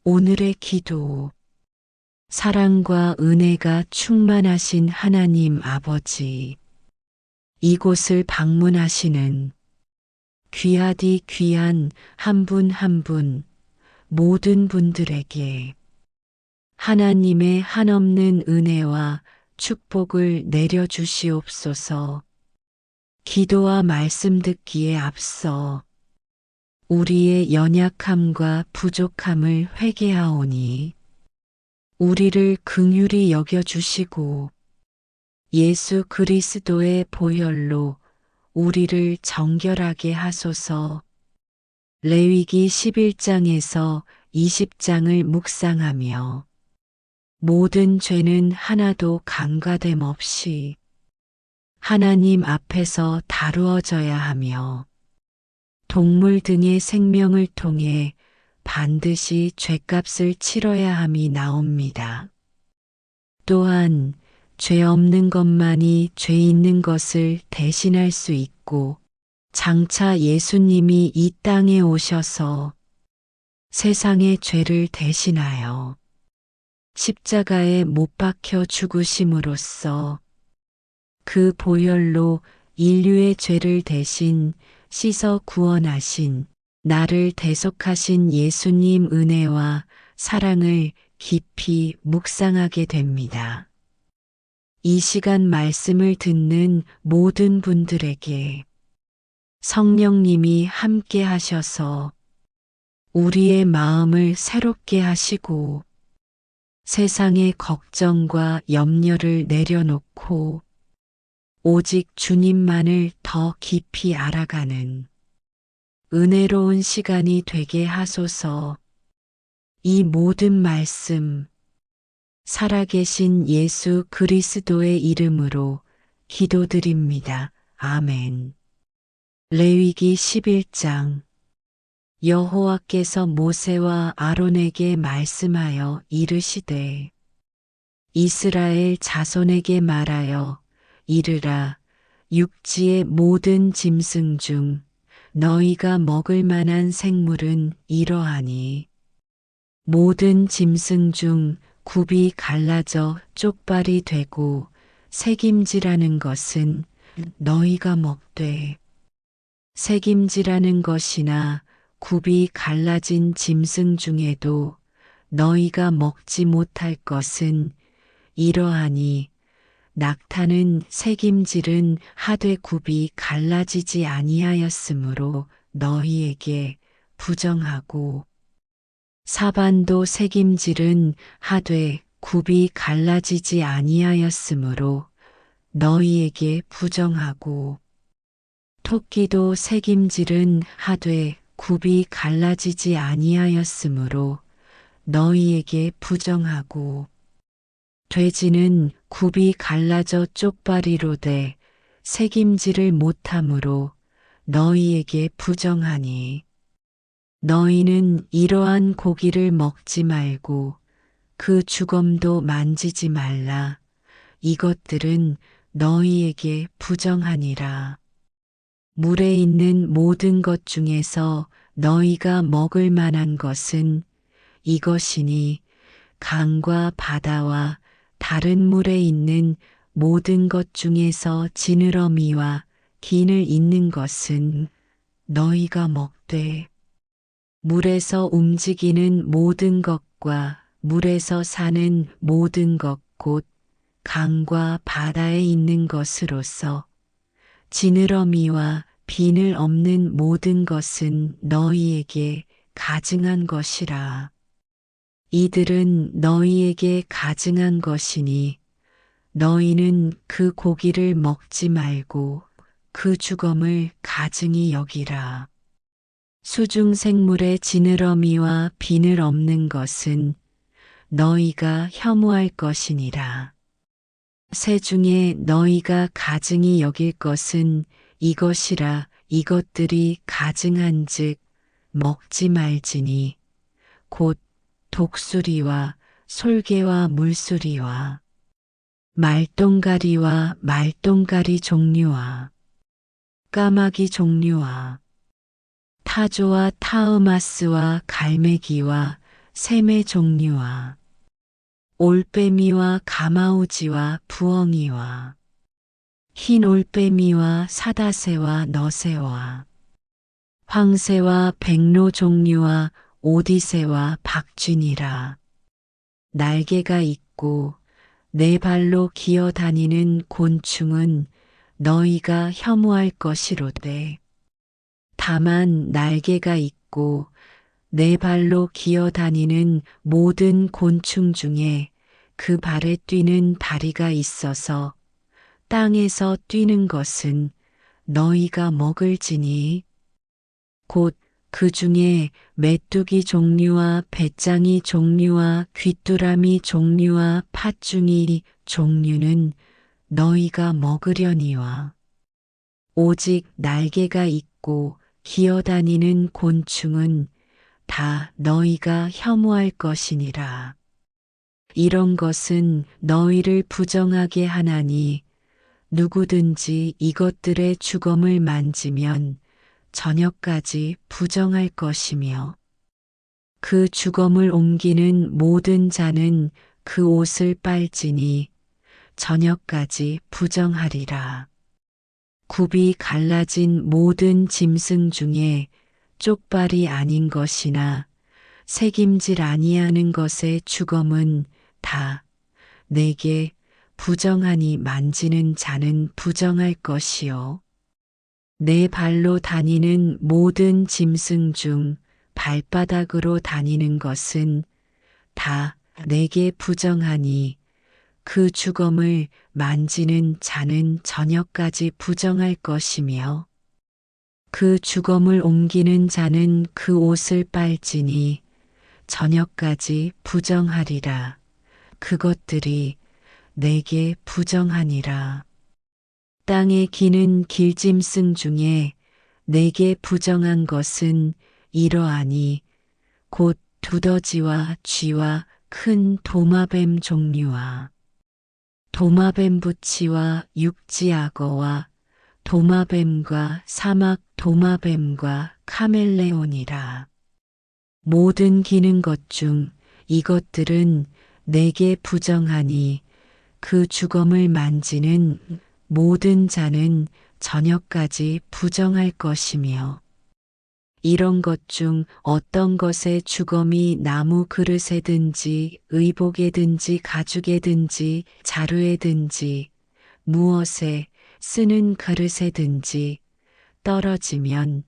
오늘의 기도. 사랑과 은혜가 충만하신 하나님 아버지, 이곳을 방문하시는 귀하디 귀한 한 분 한 분, 모든 분들에게 하나님의 한없는 은혜와 축복을 내려주시옵소서. 기도와 말씀 듣기에 앞서 우리의 연약함과 부족함을 회개하오니 우리를 긍휼히 여겨주시고 예수 그리스도의 보혈로 우리를 정결하게 하소서. 레위기 11장에서 20장을 묵상하며 모든 죄는 하나도 간과됨 없이 하나님 앞에서 다루어져야 하며 동물 등의 생명을 통해 반드시 죗값을 치러야 함이 나옵니다. 또한 죄 없는 것만이 죄 있는 것을 대신할 수 있고 장차 예수님이 이 땅에 오셔서 세상의 죄를 대신하여 십자가에 못 박혀 죽으심으로써 그 보혈로 인류의 죄를 대신 씻어 구원하신 나를 대속하신 예수님 은혜와 사랑을 깊이 묵상하게 됩니다. 이 시간 말씀을 듣는 모든 분들에게 성령님이 함께 하셔서 우리의 마음을 새롭게 하시고 세상의 걱정과 염려를 내려놓고 오직 주님만을 더 깊이 알아가는 은혜로운 시간이 되게 하소서. 이 모든 말씀 살아계신 예수 그리스도의 이름으로 기도드립니다. 아멘. 레위기 11장. 여호와께서 모세와 아론에게 말씀하여 이르시되 이스라엘 자손에게 말하여 이르라. 육지의 모든 짐승 중 너희가 먹을 만한 생물은 이러하니 모든 짐승 중 굽이 갈라져 쪽발이 되고 새김질하는 것은 너희가 먹되 새김질하는 것이나 굽이 갈라진 짐승 중에도 너희가 먹지 못할 것은 이러하니 낙타는 새김질은 하되 굽이 갈라지지 아니하였으므로 너희에게 부정하고 사반도 새김질은 하되 굽이 갈라지지 아니하였으므로 너희에게 부정하고 토끼도 새김질은 하되 굽이 갈라지지 아니하였으므로 너희에게 부정하고 돼지는 굽이 갈라져 쪽발이로되 새김질을 못하므로 너희에게 부정하니 너희는 이러한 고기를 먹지 말고 그 주검도 만지지 말라. 이것들은 너희에게 부정하니라. 물에 있는 모든 것 중에서 너희가 먹을 만한 것은 이것이니 강과 바다와 다른 물에 있는 모든 것 중에서 지느러미와 기늘 있는 것은 너희가 먹되 물에서 움직이는 모든 것과 물에서 사는 모든 것 곧 강과 바다에 있는 것으로서 지느러미와 비늘 없는 모든 것은 너희에게 가증한 것이라. 이들은 너희에게 가증한 것이니 너희는 그 고기를 먹지 말고 그 주검을 가증히 여기라. 수중 생물의 지느러미와 비늘 없는 것은 너희가 혐오할 것이니라. 새 중에 너희가 가증히 여길 것은 이것이라. 이것들이 가증한즉 먹지 말지니 곧 독수리와 솔개와 물수리와 말똥가리와 말똥가리 종류와 까마귀 종류와 타조와 타으마스와 갈매기와 샘의 종류와 올빼미와 가마우지와 부엉이와 흰 올빼미와 사다새와 너새와 황새와 백로 종류와 오디새와 박쥐니라. 날개가 있고 네 발로 기어 다니는 곤충은 너희가 혐오할 것이로되 다만 날개가 있고 네 발로 기어 다니는 모든 곤충 중에 그 발에 뛰는 다리가 있어서 땅에서 뛰는 것은 너희가 먹을지니 곧 그 중에 메뚜기 종류와 배짱이 종류와 귀뚜라미 종류와 팥중이 종류는 너희가 먹으려니와 오직 날개가 있고 기어다니는 곤충은 다 너희가 혐오할 것이니라. 이런 것은 너희를 부정하게 하나니 누구든지 이것들의 주검을 만지면 저녁까지 부정할 것이며 그 주검을 옮기는 모든 자는 그 옷을 빨지니 저녁까지 부정하리라. 굽이 갈라진 모든 짐승 중에 쪽발이 아닌 것이나 새김질 아니하는 것의 주검은 다 내게 부정하니 만지는 자는 부정할 것이요. 내 발로 다니는 모든 짐승 중 발바닥으로 다니는 것은 다 내게 부정하니 그 주검을 만지는 자는 저녁까지 부정할 것이며 그 주검을 옮기는 자는 그 옷을 빨지니 저녁까지 부정하리라. 그것들이 내게 부정하니라. 땅에 기는 길짐승 중에 내게 부정한 것은 이러하니 곧 두더지와 쥐와 큰 도마뱀 종류와 도마뱀 부치와 육지악어와 도마뱀과 사막 도마뱀과 카멜레온이라. 모든 기는 것 중 이것들은 내게 부정하니 그 주검을 만지는 모든 자는 저녁까지 부정할 것이며 이런 것 중 어떤 것의 주검이 나무 그릇에든지 의복에든지 가죽에든지 자루에든지 무엇에 쓰는 그릇에든지 떨어지면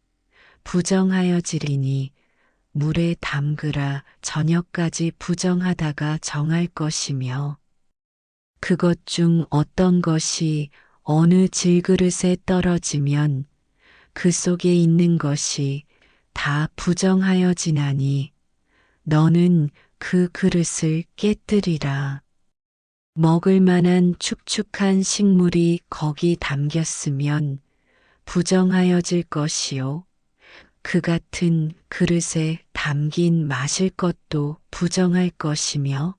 부정하여지리니 물에 담그라 저녁까지 부정하다가 정할 것이며 그것 중 어떤 것이 어느 질그릇에 떨어지면 그 속에 있는 것이 다 부정하여지나니 너는 그 그릇을 깨뜨리라. 먹을 만한 축축한 식물이 거기 담겼으면 부정하여질 것이요. 그 같은 그릇에 담긴 마실 것도 부정할 것이며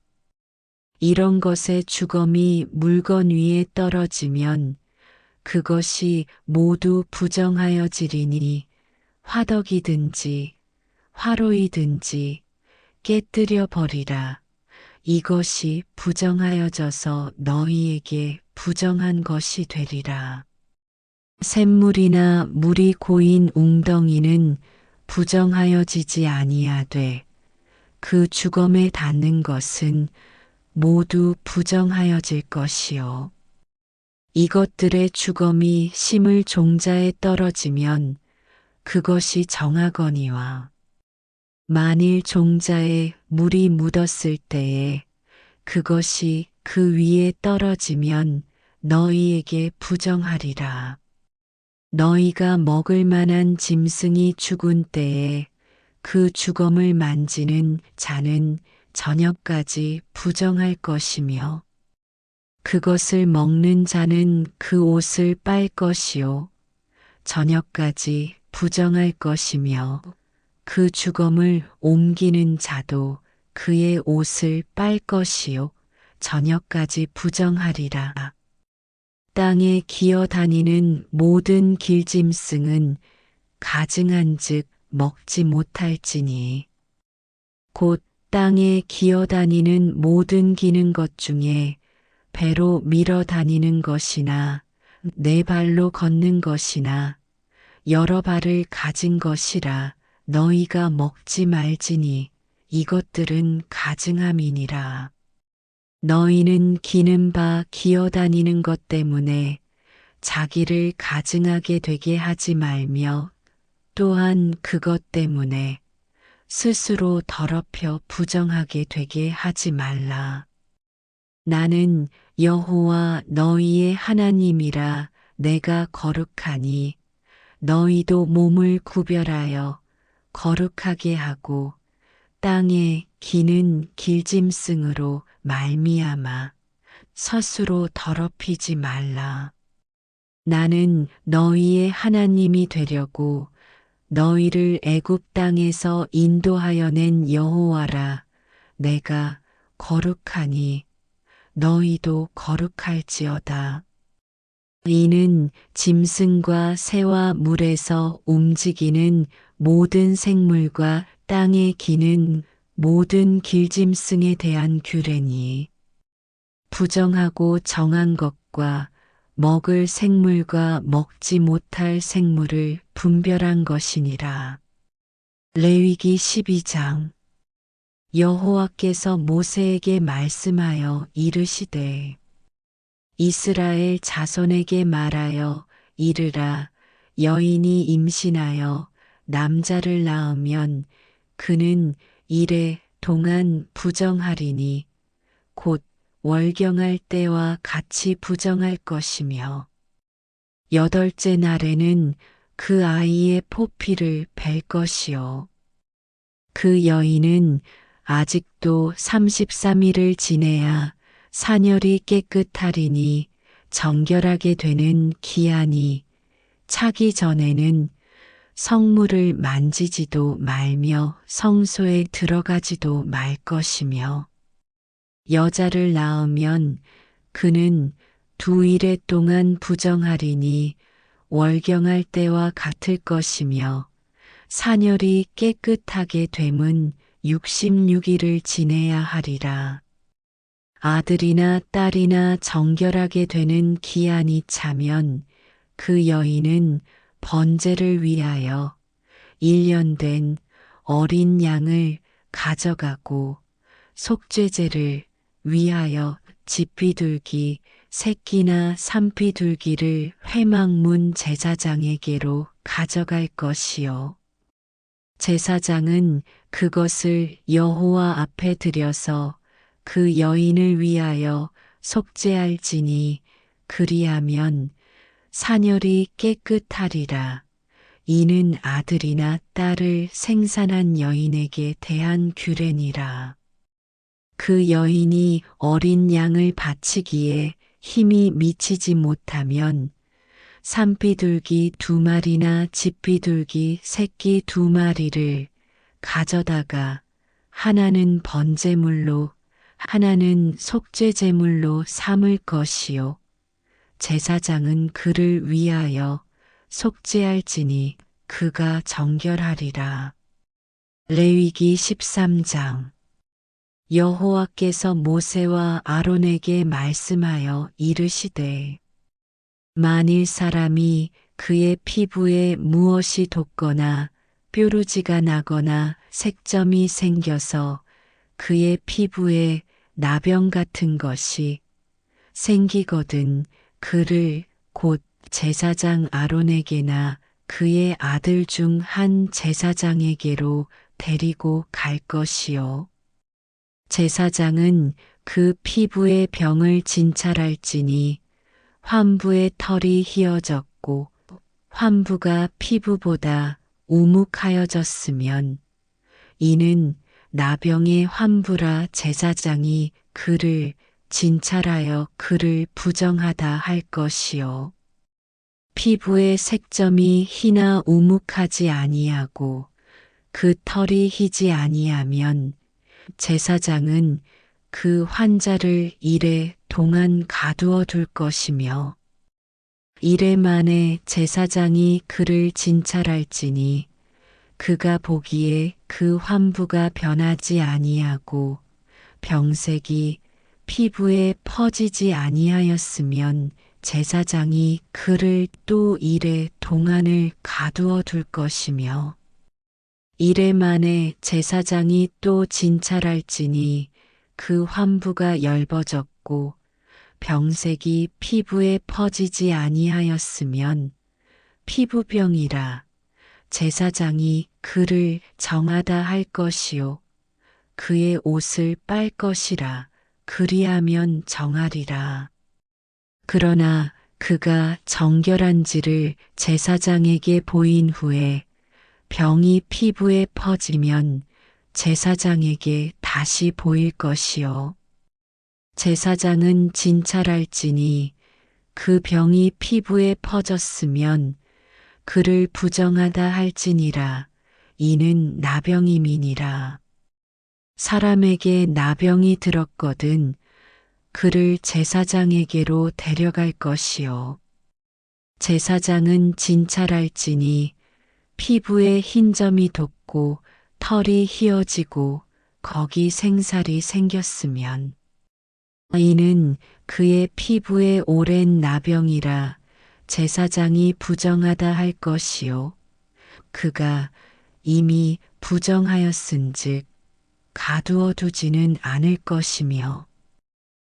이런 것의 주검이 물건 위에 떨어지면 그것이 모두 부정하여지리니 화덕이든지 화로이든지 깨뜨려 버리라. 이것이 부정하여져서 너희에게 부정한 것이 되리라. 샘물이나 물이 고인 웅덩이는 부정하여지지 아니하되 그 주검에 닿는 것은 모두 부정하여질 것이요. 이것들의 주검이 심을 종자에 떨어지면 그것이 정하거니와 만일 종자에 물이 묻었을 때에 그것이 그 위에 떨어지면 너희에게 부정하리라. 너희가 먹을 만한 짐승이 죽은 때에 그 주검을 만지는 자는 저녁까지 부정할 것이며 그것을 먹는 자는 그 옷을 빨 것이요 저녁까지 부정할 것이며 그 주검을 옮기는 자도 그의 옷을 빨 것이요 저녁까지 부정하리라. 땅에 기어 다니는 모든 길짐승은 가증한즉 먹지 못할지니 곧 땅에 기어다니는 모든 기는 것 중에 배로 밀어 다니는 것이나 네 발로 걷는 것이나 여러 발을 가진 것이라 너희가 먹지 말지니 이것들은 가증함이니라. 너희는 기는 바 기어다니는 것 때문에 자기를 가증하게 되게 하지 말며 또한 그것 때문에 스스로 더럽혀 부정하게 되게 하지 말라. 나는 여호와 너희의 하나님이라. 내가 거룩하니 너희도 몸을 구별하여 거룩하게 하고 땅에 기는 길짐승으로 말미암아 스스로 더럽히지 말라. 나는 너희의 하나님이 되려고 너희를 애굽 땅에서 인도하여 낸 여호와라. 내가 거룩하니 너희도 거룩할지어다. 이는 짐승과 새와 물에서 움직이는 모든 생물과 땅에 기는 모든 길짐승에 대한 규례니 부정하고 정한 것과 먹을 생물과 먹지 못할 생물을 분별한 것이니라. 레위기 12장. 여호와께서 모세에게 말씀하여 이르시되 이스라엘 자손에게 말하여 이르라. 여인이 임신하여 남자를 낳으면 그는 이래 동안 부정하리니 곧 월경할 때와 같이 부정할 것이며 8째 날에는 그 아이의 포피를 벨 것이요. 그 여인은 아직도 33일을 지내야 사녀리 깨끗하리니 정결하게 되는 기한이 차기 전에는 성물을 만지지도 말며 성소에 들어가지도 말 것이며 여자를 낳으면 그는 2일에 동안 부정하리니 월경할 때와 같을 것이며 사녀리 깨끗하게 됨은 66일을 지내야 하리라. 아들이나 딸이나 정결하게 되는 기한이 차면 그 여인은 번제를 위하여 1년 된 어린 양을 가져가고 속죄제를 위하여 집비둘기 새끼나 산비둘기를 회막문 제사장에게로 가져갈 것이요. 제사장은 그것을 여호와 앞에 들여서 그 여인을 위하여 속죄할지니 그리하면 사녀리 깨끗하리라. 이는 아들이나 딸을 생산한 여인에게 대한 규례니라. 그 여인이 어린 양을 바치기에 힘이 미치지 못하면 산비둘기 2마리나 집비둘기 새끼 2마리를 가져다가 하나는 번제물로 하나는 속죄제물로 삼을 것이요. 제사장은 그를 위하여 속죄할지니 그가 정결하리라. 레위기 13장. 여호와께서 모세와 아론에게 말씀하여 이르시되 만일 사람이 그의 피부에 무엇이 돋거나 뾰루지가 나거나 색점이 생겨서 그의 피부에 나병 같은 것이 생기거든 그를 곧 제사장 아론에게나 그의 아들 중 한 제사장에게로 데리고 갈 것이요. 제사장은 그 피부의 병을 진찰할지니 환부의 털이 휘어졌고 환부가 피부보다 우묵하여졌으면 이는 나병의 환부라 제사장이 그를 진찰하여 그를 부정하다 할 것이요. 피부의 색점이 희나 우묵하지 아니하고 그 털이 희지 아니하면 제사장은 그 환자를 이래 동안 가두어 둘 것이며 이래 만에 제사장이 그를 진찰할지니 그가 보기에 그 환부가 변하지 아니하고 병색이 피부에 퍼지지 아니하였으면 제사장이 그를 또 이레 동안을 가두어 둘 것이며 이레 만에 제사장이 또 진찰할지니 그 환부가 엷어졌고 병색이 피부에 퍼지지 아니하였으면 피부병이라 제사장이 그를 정하다 할 것이요 그의 옷을 빨 것이라 그리하면 정하리라. 그러나 그가 정결한지를 제사장에게 보인 후에 병이 피부에 퍼지면 제사장에게 다시 보일 것이요 제사장은 진찰할지니 그 병이 피부에 퍼졌으면 그를 부정하다 할지니라. 이는 나병임이니라. 사람에게 나병이 들었거든 그를 제사장에게로 데려갈 것이요 제사장은 진찰할지니 피부에 흰 점이 돋고 털이 휘어지고 거기 생살이 생겼으면 이는 그의 피부에 오랜 나병이라 제사장이 부정하다 할 것이요 그가 이미 부정하였은즉 가두어 두지는 않을 것이며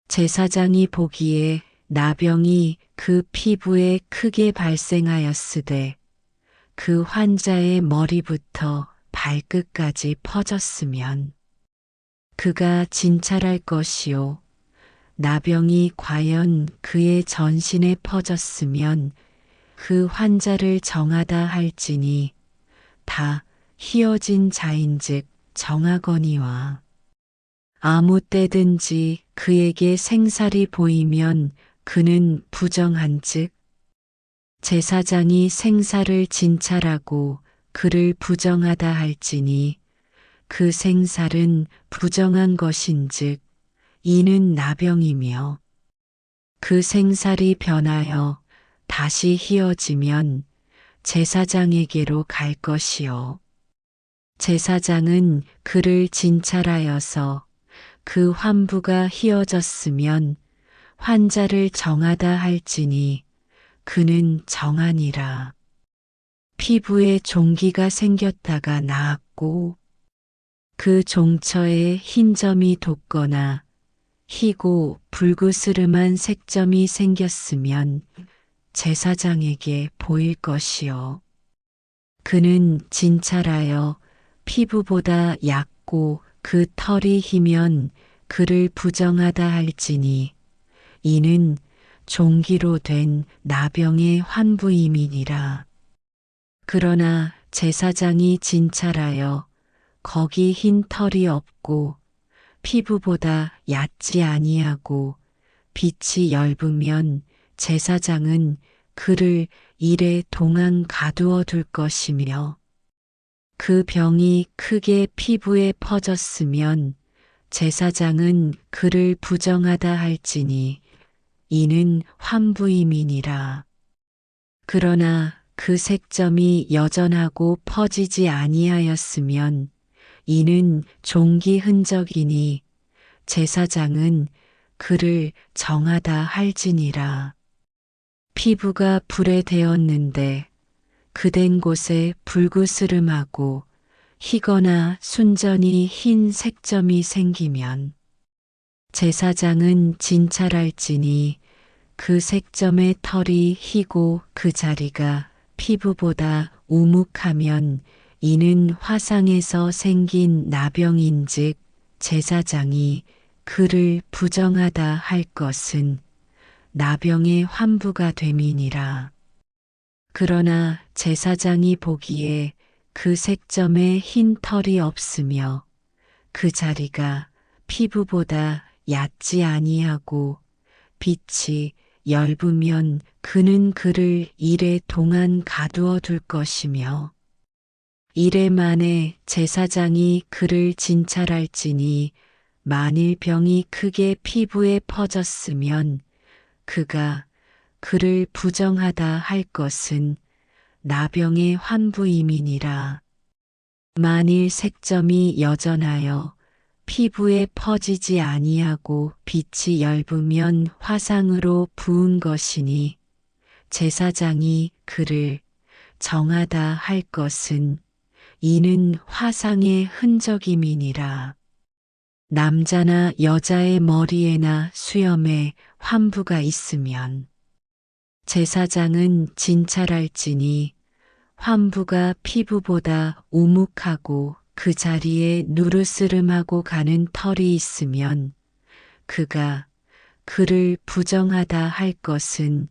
제사장이 보기에 나병이 그 피부에 크게 발생하였으되 그 환자의 머리부터 발끝까지 퍼졌으면 그가 진찰할 것이요 나병이 과연 그의 전신에 퍼졌으면 그 환자를 정하다 할지니 다 휘어진 자인즉 정하거니와 아무 때든지 그에게 생살이 보이면 그는 부정한즉 제사장이 생살을 진찰하고 그를 부정하다 할지니 그 생살은 부정한 것인즉 이는 나병이며 그 생살이 변하여 다시 휘어지면 제사장에게로 갈 것이요 제사장은 그를 진찰하여서 그 환부가 휘어졌으면 환자를 정하다 할지니 그는 정하니라. 피부에 종기가 생겼다가 나았고 그 종처에 흰 점이 돋거나 희고 불그스름한 색점이 생겼으면 제사장에게 보일 것이요 그는 진찰하여 피부보다 얕고 그 털이 희면 그를 부정하다 할지니 이는 종기로 된 나병의 환부임이니라. 그러나 제사장이 진찰하여 거기 흰 털이 없고 피부보다 얕지 아니하고 빛이 엷으면 제사장은 그를 이레 동안 가두어 둘 것이며 그 병이 크게 피부에 퍼졌으면 제사장은 그를 부정하다 할지니 이는 환부임이니라. 그러나 그 색점이 여전하고 퍼지지 아니하였으면 이는 종기 흔적이니 제사장은 그를 정하다 할지니라. 피부가 불에 데었는데 그댄 곳에 불그스름하고 희거나 순전히 흰 색점이 생기면 제사장은 진찰할지니 그 색점의 털이 희고 그 자리가 피부보다 우묵하면 이는 화상에서 생긴 나병인즉 제사장이 그를 부정하다 할 것은 나병의 환부가 됨이니라. 그러나 제사장이 보기에 그 색점에 흰 털이 없으며 그 자리가 피부보다 얕지 아니하고 빛이 엷으면 그는 그를 이레 동안 가두어 둘 것이며 이레 만에 제사장이 그를 진찰할지니 만일 병이 크게 피부에 퍼졌으면 그가 그를 부정하다 할 것은 나병의 환부임이니라. 만일 색점이 여전하여 피부에 퍼지지 아니하고 빛이 엷으면 화상으로 부은 것이니 제사장이 그를 정하다 할 것은 이는 화상의 흔적임이니라. 남자나 여자의 머리에나 수염에 환부가 있으면 제사장은 진찰할지니 환부가 피부보다 우묵하고 그 자리에 누르스름하고 가는 털이 있으면 그가 그를 부정하다 할 것은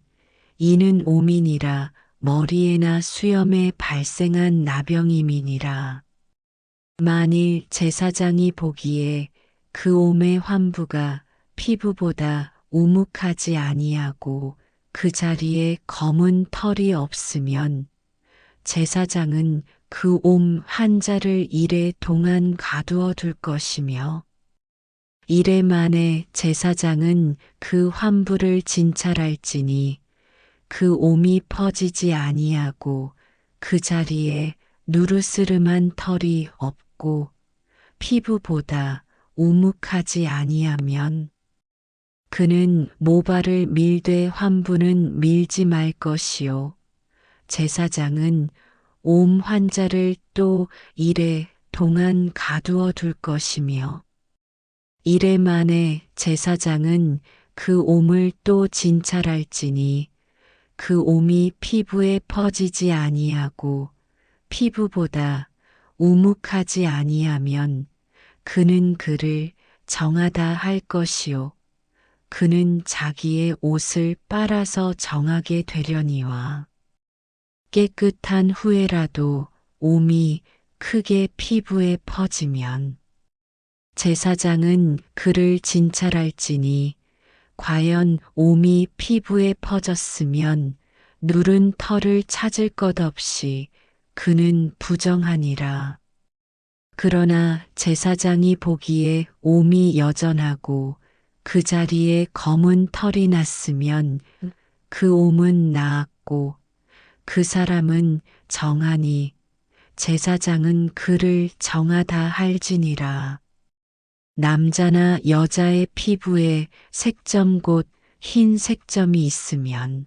이는 오민이라 머리에나 수염에 발생한 나병임이니라. 만일 제사장이 보기에 그 옴의 환부가 피부보다 우묵하지 아니하고 그 자리에 검은 털이 없으면 제사장은 그 옴 환자를 이래 동안 가두어 둘 것이며 이래 만에 제사장은 그 환부를 진찰할지니 그 옴이 퍼지지 아니하고 그 자리에 누르스름한 털이 없고 피부보다 우묵하지 아니하면 그는 모발을 밀되 환부는 밀지 말 것이요 제사장은 옴 환자를 또 이래 동안 가두어 둘 것이며 이래 만에 제사장은 그 옴을 또 진찰할지니 그 옴이 피부에 퍼지지 아니하고 피부보다 우묵하지 아니하면 그는 그를 정하다 할 것이요 그는 자기의 옷을 빨아서 정하게 되려니와 깨끗한 후에라도 옴이 크게 피부에 퍼지면 제사장은 그를 진찰할지니 과연 옴이 피부에 퍼졌으면 누른 털을 찾을 것 없이 그는 부정하니라. 그러나 제사장이 보기에 옴이 여전하고 그 자리에 검은 털이 났으면 그 옴은 나았고 그 사람은 정하니 제사장은 그를 정하다 할지니라. 남자나 여자의 피부에 색점 곧 흰 색점이 있으면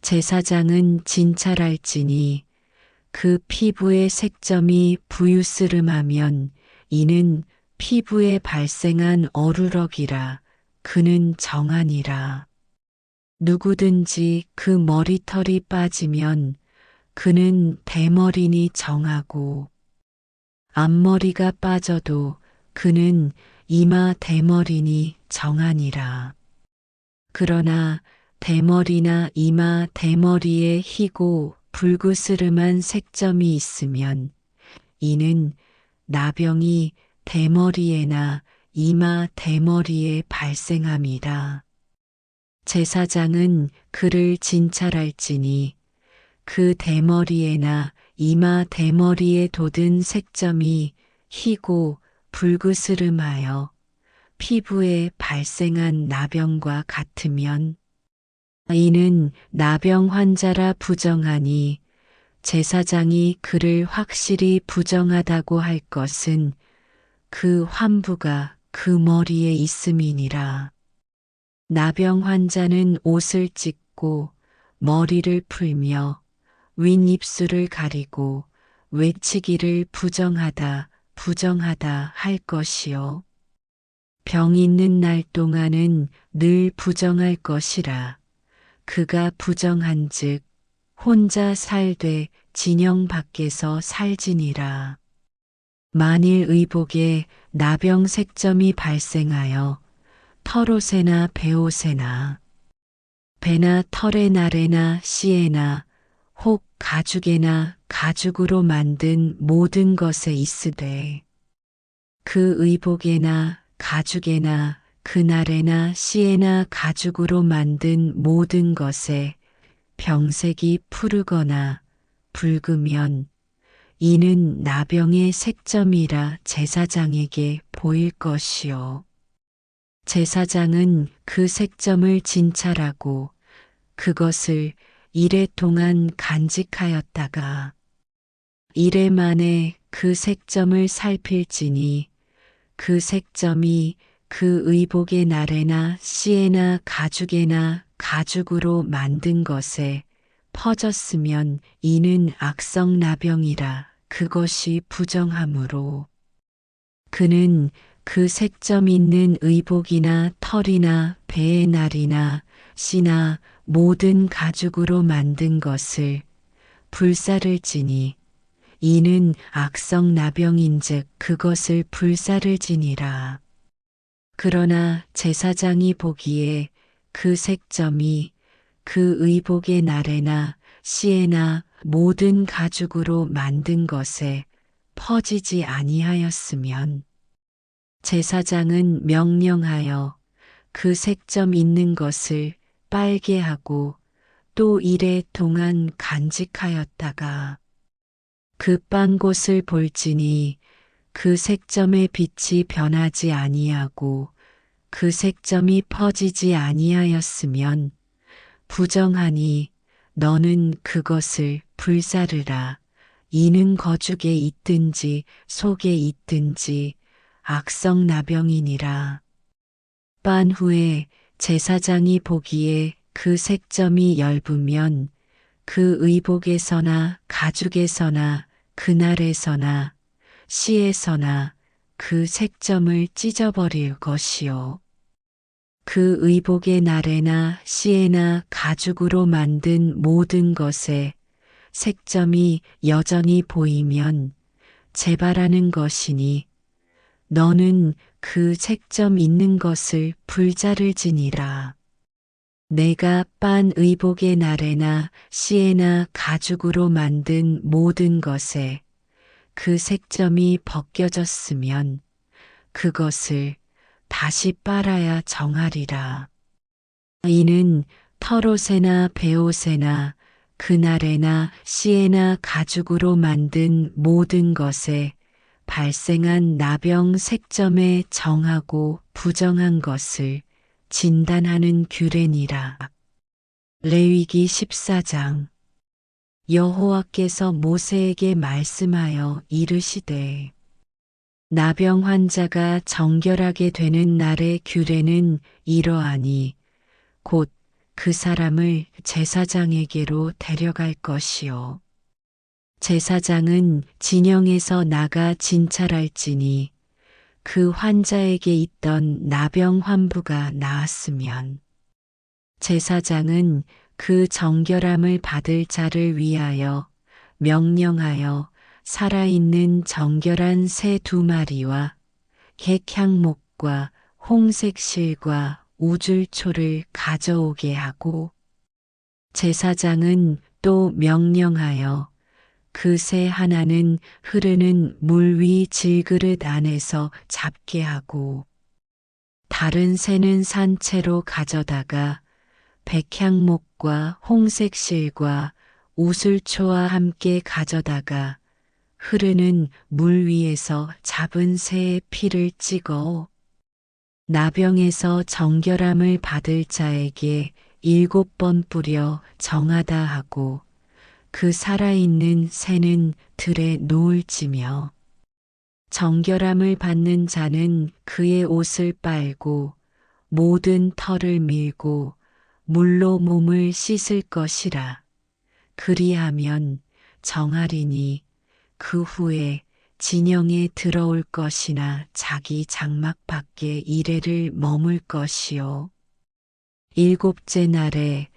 제사장은 진찰할지니 그 피부의 색점이 부유스름하면 이는 피부에 발생한 어루럭이라 그는 정하니라. 누구든지 그 머리털이 빠지면 그는 대머리니 정하고 앞머리가 빠져도 그는 이마 대머리니 정하니라. 그러나 대머리나 이마 대머리에 희고 불그스름한 색점이 있으면 이는 나병이 대머리에나 이마 대머리에 발생함이라. 제사장은 그를 진찰할지니 그 대머리에나 이마 대머리에 돋은 색점이 희고 불그스름하여 피부에 발생한 나병과 같으면 이는 나병 환자라 부정하니 제사장이 그를 확실히 부정하다고 할 것은 그 환부가 그 머리에 있음이니라. 나병 환자는 옷을 찢고 머리를 풀며 윗입술을 가리고 외치기를 부정하다 부정하다 할 것이요. 병 있는 날 동안은 늘 부정할 것이라. 그가 부정한즉 혼자 살되 진영 밖에서 살지니라. 만일 의복에 나병 색점이 발생하여 털옷에나 베옷에나 배나 털의 날에나 씨에나 혹 가죽에나 가죽으로 만든 모든 것에 있으되 그 의복에나 가죽에나 그날에나 씨에나 가죽으로 만든 모든 것에 병색이 푸르거나 붉으면 이는 나병의 색점이라 제사장에게 보일 것이요. 제사장은 그 색점을 진찰하고 그것을 이래 동안 간직하였다가 이래 만에 그 색점을 살필지니 그 색점이 그 의복의 나래나 씨에나 가죽에나 가죽으로 만든 것에 퍼졌으면 이는 악성나병이라. 그것이 부정하므로 그는 그 색점 있는 의복이나 털이나 배의 날이나 씨나 모든 가죽으로 만든 것을 불사를 지니 이는 악성나병인즉 그것을 불사를 지니라. 그러나 제사장이 보기에 그 색점이 그 의복의 나래나 씨에나 모든 가죽으로 만든 것에 퍼지지 아니하였으면 제사장은 명령하여 그 색점 있는 것을 빨게 하고 또 이레 동안 간직하였다가 그 빤 곳을 볼지니 그 색점의 빛이 변하지 아니하고 그 색점이 퍼지지 아니하였으면 부정하니 너는 그것을 불사르라. 이는 거죽에 있든지 속에 있든지 악성나병이니라. 빤 후에 제사장이 보기에 그 색점이 엷으면 그 의복에서나 가죽에서나 그날에서나 씨에서나 그 색점을 찢어버릴 것이요. 그 의복의 나래나 씨에나 가죽으로 만든 모든 것에 색점이 여전히 보이면 재발하는 것이니 너는 그 색점 있는 것을 불자를 지니라. 내가 빤 의복의 나래나 씨에나 가죽으로 만든 모든 것에 그 색점이 벗겨졌으면 그것을 다시 빨아야 정하리라. 이는 털옷에나 베옷에나 그날에나 씨에나 가죽으로 만든 모든 것에 발생한 나병 색점에 정하고 부정한 것을 진단하는 규례니라. 레위기 14장. 여호와께서 모세에게 말씀하여 이르시되 나병 환자가 정결하게 되는 날의 규례는 이러하니 곧 그 사람을 제사장에게로 데려갈 것이요. 제사장은 진영에서 나가 진찰할지니 그 환자에게 있던 나병 환부가 나았으면 제사장은 그 정결함을 받을 자를 위하여 명령하여 살아있는 정결한 새 2마리와 객향목과 홍색 실과 우줄초를 가져오게 하고 제사장은 또 명령하여 그 새 하나는 흐르는 물 위 질그릇 안에서 잡게 하고 다른 새는 산채로 가져다가 백향목과 홍색 실과 우슬초와 함께 가져다가 흐르는 물 위에서 잡은 새의 피를 찍어 나병에서 정결함을 받을 자에게 7번 뿌려 정하다 하고 그 살아있는 새는 들에 놓을지며 정결함을 받는 자는 그의 옷을 빨고 모든 털을 밀고 물로 몸을 씻을 것이라. 그리하면 정하리니 그 후에 진영에 들어올 것이나 자기 장막 밖에 이레를 머물 것이요. 7째 날에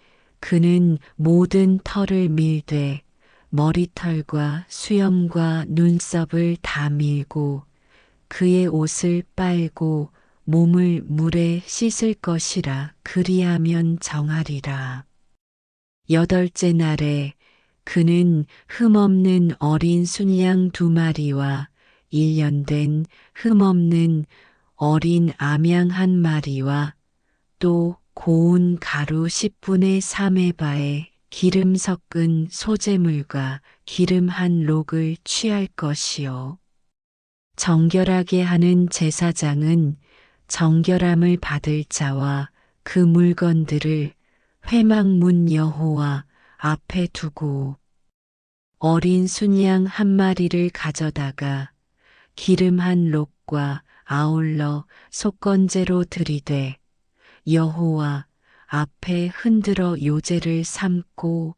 그는 모든 털을 밀되 머리털과 수염과 눈썹을 다 밀고 그의 옷을 빨고 몸을 물에 씻을 것이라. 그리하면 정하리라. 8째 날에 그는 흠없는 어린 순양 2마리와 1년 된 흠없는 어린 암양 1마리와 또 고운 가루 10분의 3의 바에 기름 섞은 소재물과 기름 1록을 취할 것이요. 정결하게 하는 제사장은 정결함을 받을 자와 그 물건들을 회막문 여호와 앞에 두고 어린 순양 한 마리를 가져다가 기름 한 록과 아울러 속건제로 들이되 여호와 앞에 흔들어 요제를 삶고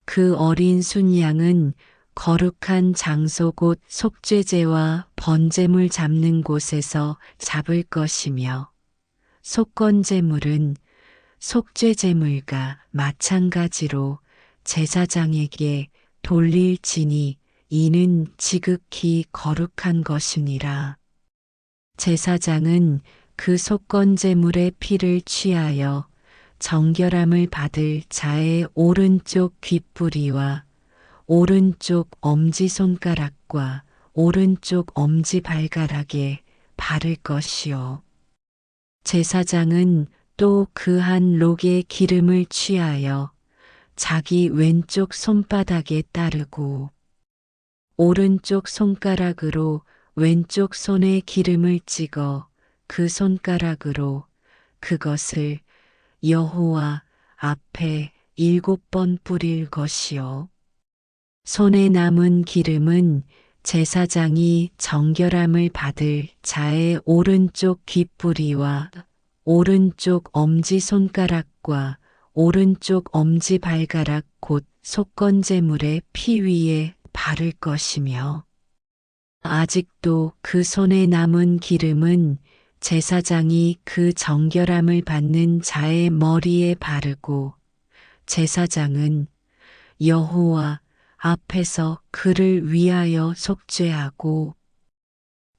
그 어린 순양은 거룩한 장소 곧 속죄제와 번제물 잡는 곳에서 잡을 것이며 속건제물은 속죄제물과 마찬가지로 제사장에게 돌릴지니 이는 지극히 거룩한 것이니라. 제사장은 그 속건제물의 피를 취하여 정결함을 받을 자의 오른쪽 귓뿌리와 오른쪽 엄지손가락과 오른쪽 엄지발가락에 바를 것이요. 제사장은 또 그 한 록의 기름을 취하여 자기 왼쪽 손바닥에 따르고 오른쪽 손가락으로 왼쪽 손에 기름을 찍어 그 손가락으로 그것을 여호와 앞에 7번 뿌릴 것이요. 손에 남은 기름은 제사장이 정결함을 받을 자의 오른쪽 귓뿌리와 오른쪽 엄지손가락과 오른쪽 엄지발가락 곧 속건제물의 피 위에 바를 것이며 아직도 그 손에 남은 기름은 제사장이 그 정결함을 받는 자의 머리에 바르고 제사장은 여호와 앞에서 그를 위하여 속죄하고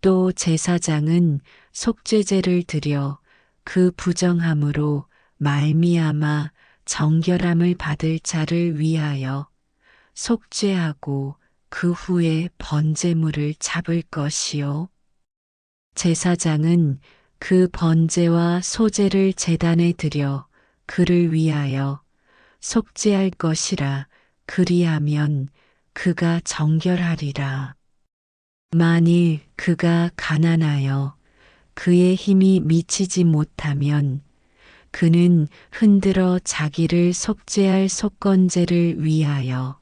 또 제사장은 속죄제를 드려 그 부정함으로 말미암아 정결함을 받을 자를 위하여 속죄하고 그 후에 번제물을 잡을 것이요. 제사장은 그 번제와 소제를 제단에 드려 그를 위하여 속죄할 것이라. 그리하면 그가 정결하리라. 만일 그가 가난하여 그의 힘이 미치지 못하면 그는 흔들어 자기를 속죄할 속건제를 위하여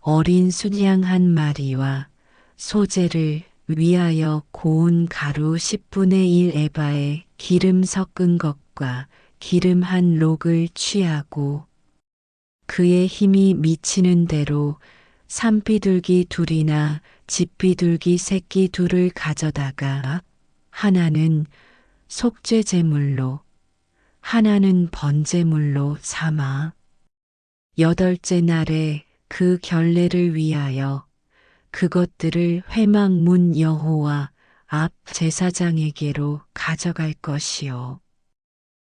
어린 순양 한 마리와 소제를 위하여 고운 가루 10분의 1 에바에 기름 섞은 것과 기름 한 록을 취하고 그의 힘이 미치는 대로 산비둘기 둘이나 집비둘기 새끼 둘을 가져다가 하나는 속죄제물로 하나는 번제물로 삼아 8째 날에 그 결례를 위하여 그것들을 회막문 여호와 앞 제사장에게로 가져갈 것이요.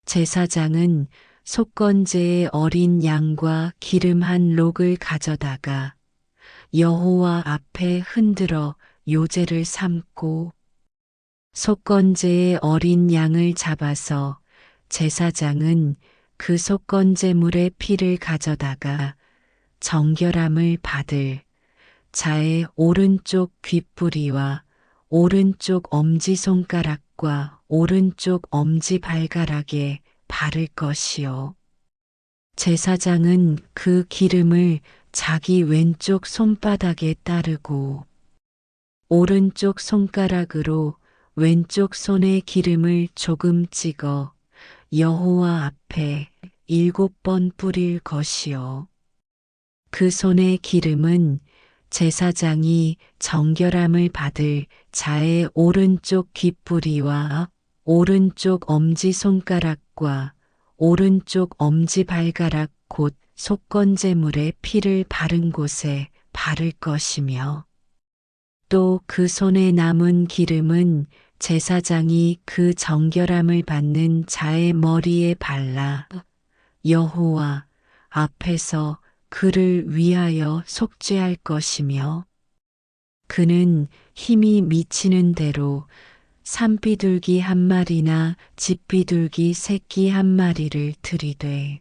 제사장은 속건제의 어린 양과 기름 한 록을 가져다가 여호와 앞에 흔들어 요제를 삶고 속건제의 어린 양을 잡아서 제사장은 그 속건제물의 피를 가져다가 정결함을 받을 자의 오른쪽 귓뿌리와 오른쪽 엄지손가락과 오른쪽 엄지발가락에 바를 것이요. 제사장은 그 기름을 자기 왼쪽 손바닥에 따르고 오른쪽 손가락으로 왼쪽 손에 기름을 조금 찍어 여호와 앞에 7번 뿌릴 것이요. 그 손의 기름은 제사장이 정결함을 받을 자의 오른쪽 귓뿌리와 오른쪽 엄지손가락과 오른쪽 엄지발가락 곧 속건제물의 피를 바른 곳에 바를 것이며 또 그 손에 남은 기름은 제사장이 그 정결함을 받는 자의 머리에 발라 여호와 앞에서 그를 위하여 속죄할 것이며 그는 힘이 미치는 대로 산비둘기 한 마리나 집비둘기 새끼 한 마리를 들이되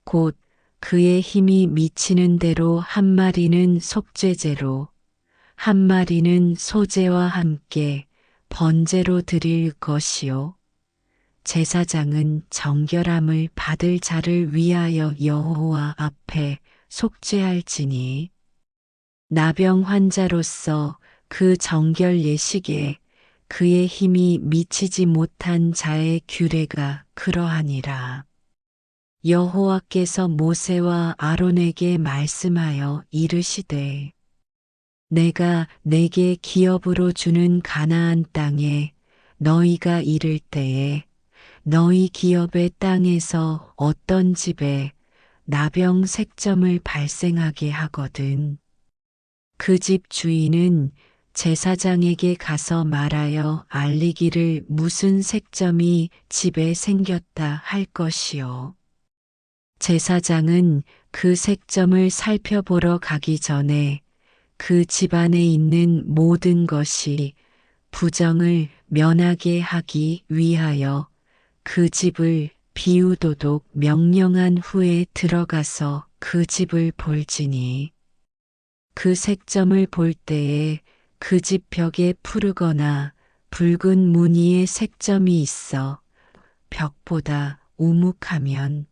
곧 그의 힘이 미치는 대로 한 마리는 속죄제로 한 마리는 소제와 함께 번제로 드릴 것이요. 제사장은 정결함을 받을 자를 위하여 여호와 앞에 속죄할지니 나병 환자로서 그 정결 예식에 그의 힘이 미치지 못한 자의 규례가 그러하니라. 여호와께서 모세와 아론에게 말씀하여 이르시되 내가 내게 기업으로 주는 가나안 땅에 너희가 이를 때에 너희 기업의 땅에서 어떤 집에 나병 색점을 발생하게 하거든 그 집 주인은 제사장에게 가서 말하여 알리기를 무슨 색점이 집에 생겼다 할 것이요. 제사장은 그 색점을 살펴보러 가기 전에 그 집안에 있는 모든 것이 부정을 면하게 하기 위하여 그 집을 비우도록 명령한 후에 들어가서 그 집을 볼지니 그 색점을 볼 때에 그 집 벽에 푸르거나 붉은 무늬의 색점이 있어 벽보다 우묵하면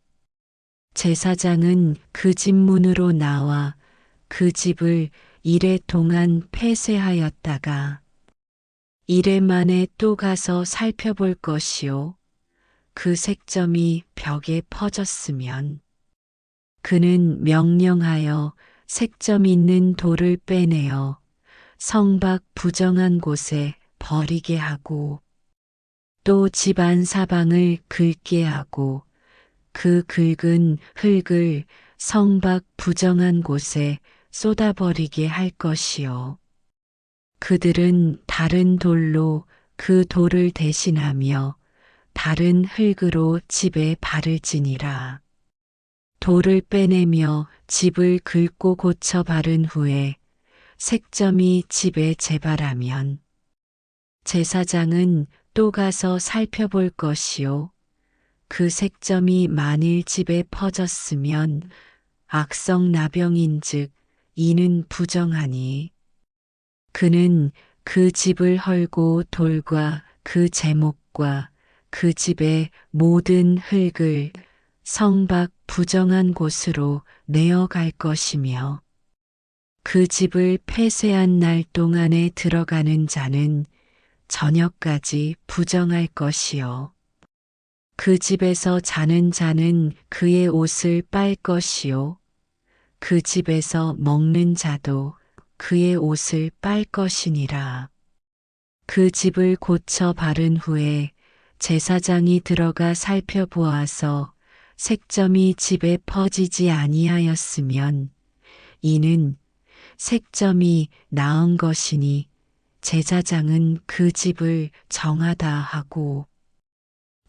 제사장은 그 집 문으로 나와 그 집을 이래 동안 폐쇄하였다가 이래 만에 또 가서 살펴볼 것이요. 그 색점이 벽에 퍼졌으면 그는 명령하여 색점 있는 돌을 빼내어 성 밖 부정한 곳에 버리게 하고 또 집안 사방을 긁게 하고 그 긁은 흙을 성 밖 부정한 곳에 쏟아버리게 할 것이요. 그들은 다른 돌로 그 돌을 대신하며 다른 흙으로 집에 발을 지니라. 돌을 빼내며 집을 긁고 고쳐 바른 후에 색점이 집에 재발하면 제사장은 또 가서 살펴볼 것이요. 그 색점이 만일 집에 퍼졌으면 악성 나병인즉 이는 부정하니 그는 그 집을 헐고 돌과 그 제목과 그 집의 모든 흙을 성 밖 부정한 곳으로 내어갈 것이며 그 집을 폐쇄한 날 동안에 들어가는 자는 저녁까지 부정할 것이요. 그 집에서 자는 자는 그의 옷을 빨 것이요. 그 집에서 먹는 자도 그의 옷을 빨 것이니라. 그 집을 고쳐 바른 후에 제사장이 들어가 살펴보아서 색점이 집에 퍼지지 아니하였으면 이는 색점이 나은 것이니 제사장은 그 집을 정하다 하고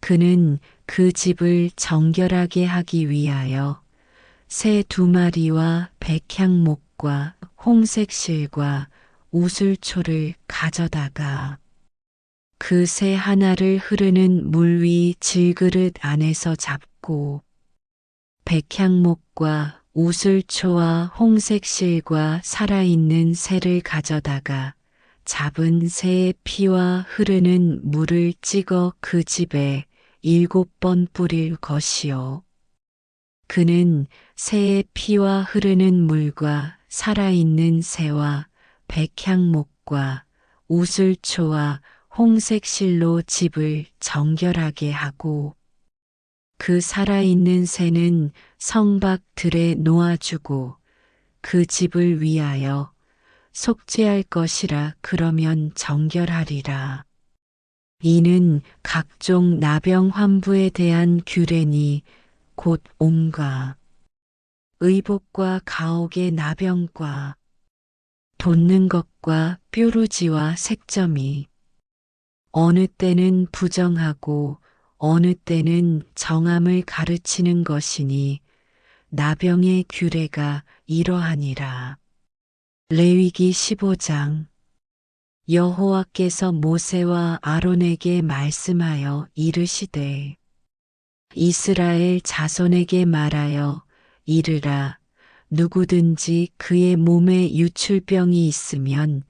그는 그 집을 정결하게 하기 위하여 새 2마리와 백향목과 홍색 실과 우슬초를 가져다가 그 새 하나를 흐르는 물 위 질그릇 안에서 잡고 백향목과 우슬초와 홍색 실과 살아있는 새를 가져다가 잡은 새의 피와 흐르는 물을 찍어 그 집에 7번 뿌릴 것이요. 그는 새의 피와 흐르는 물과 살아있는 새와 백향목과 우슬초와 홍색 실로 집을 정결하게 하고 그 살아있는 새는 성 밖 들에 놓아주고 그 집을 위하여 속죄할 것이라 그러면 정결하리라. 이는 각종 나병 환부에 대한 규례니 곧 옴과 의복과 가옥의 나병과 돋는 것과 뾰루지와 색점이 어느 때는 부정하고 어느 때는 정함을 가르치는 것이니 나병의 규례가 이러하니라. 레위기 15장 여호와께서 모세와 아론에게 말씀하여 이르시되 이스라엘 자손에게 말하여 이르라 누구든지 그의 몸에 유출병이 있으면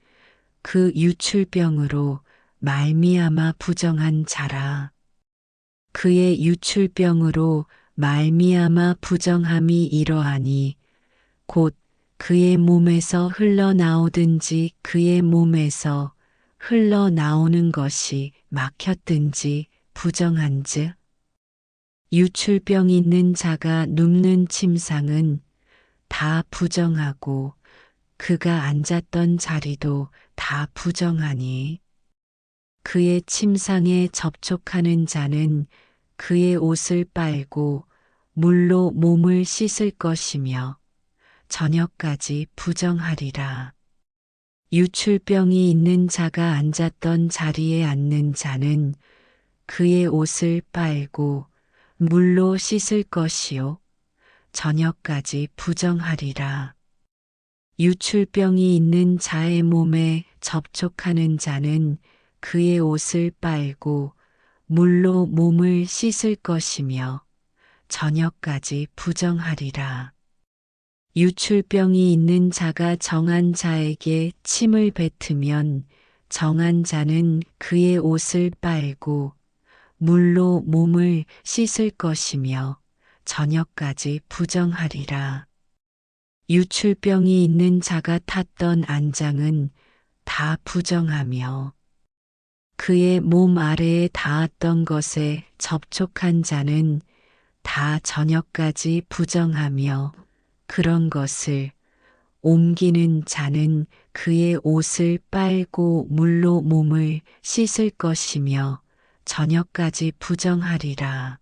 그 유출병으로 말미암아 부정한 자라. 그의 유출병으로 말미암아 부정함이 이러하니 곧 그의 몸에서 흘러나오든지 그의 몸에서 흘러나오는 것이 막혔든지 부정한즉 유출병 있는 자가 눕는 침상은 다 부정하고 그가 앉았던 자리도 다 부정하니 그의 침상에 접촉하는 자는 그의 옷을 빨고 물로 몸을 씻을 것이며 저녁까지 부정하리라. 유출병이 있는 자가 앉았던 자리에 앉는 자는 그의 옷을 빨고 물로 씻을 것이요 저녁까지 부정하리라. 유출병이 있는 자의 몸에 접촉하는 자는 그의 옷을 빨고 물로 몸을 씻을 것이며 저녁까지 부정하리라. 유출병이 있는 자가 정한 자에게 침을 뱉으면 정한 자는 그의 옷을 빨고 물로 몸을 씻을 것이며 저녁까지 부정하리라. 유출병이 있는 자가 탔던 안장은 다 부정하며 그의 몸 아래에 닿았던 것에 접촉한 자는 다 저녁까지 부정하며 그런 것을 옮기는 자는 그의 옷을 빨고 물로 몸을 씻을 것이며 저녁까지 부정하리라.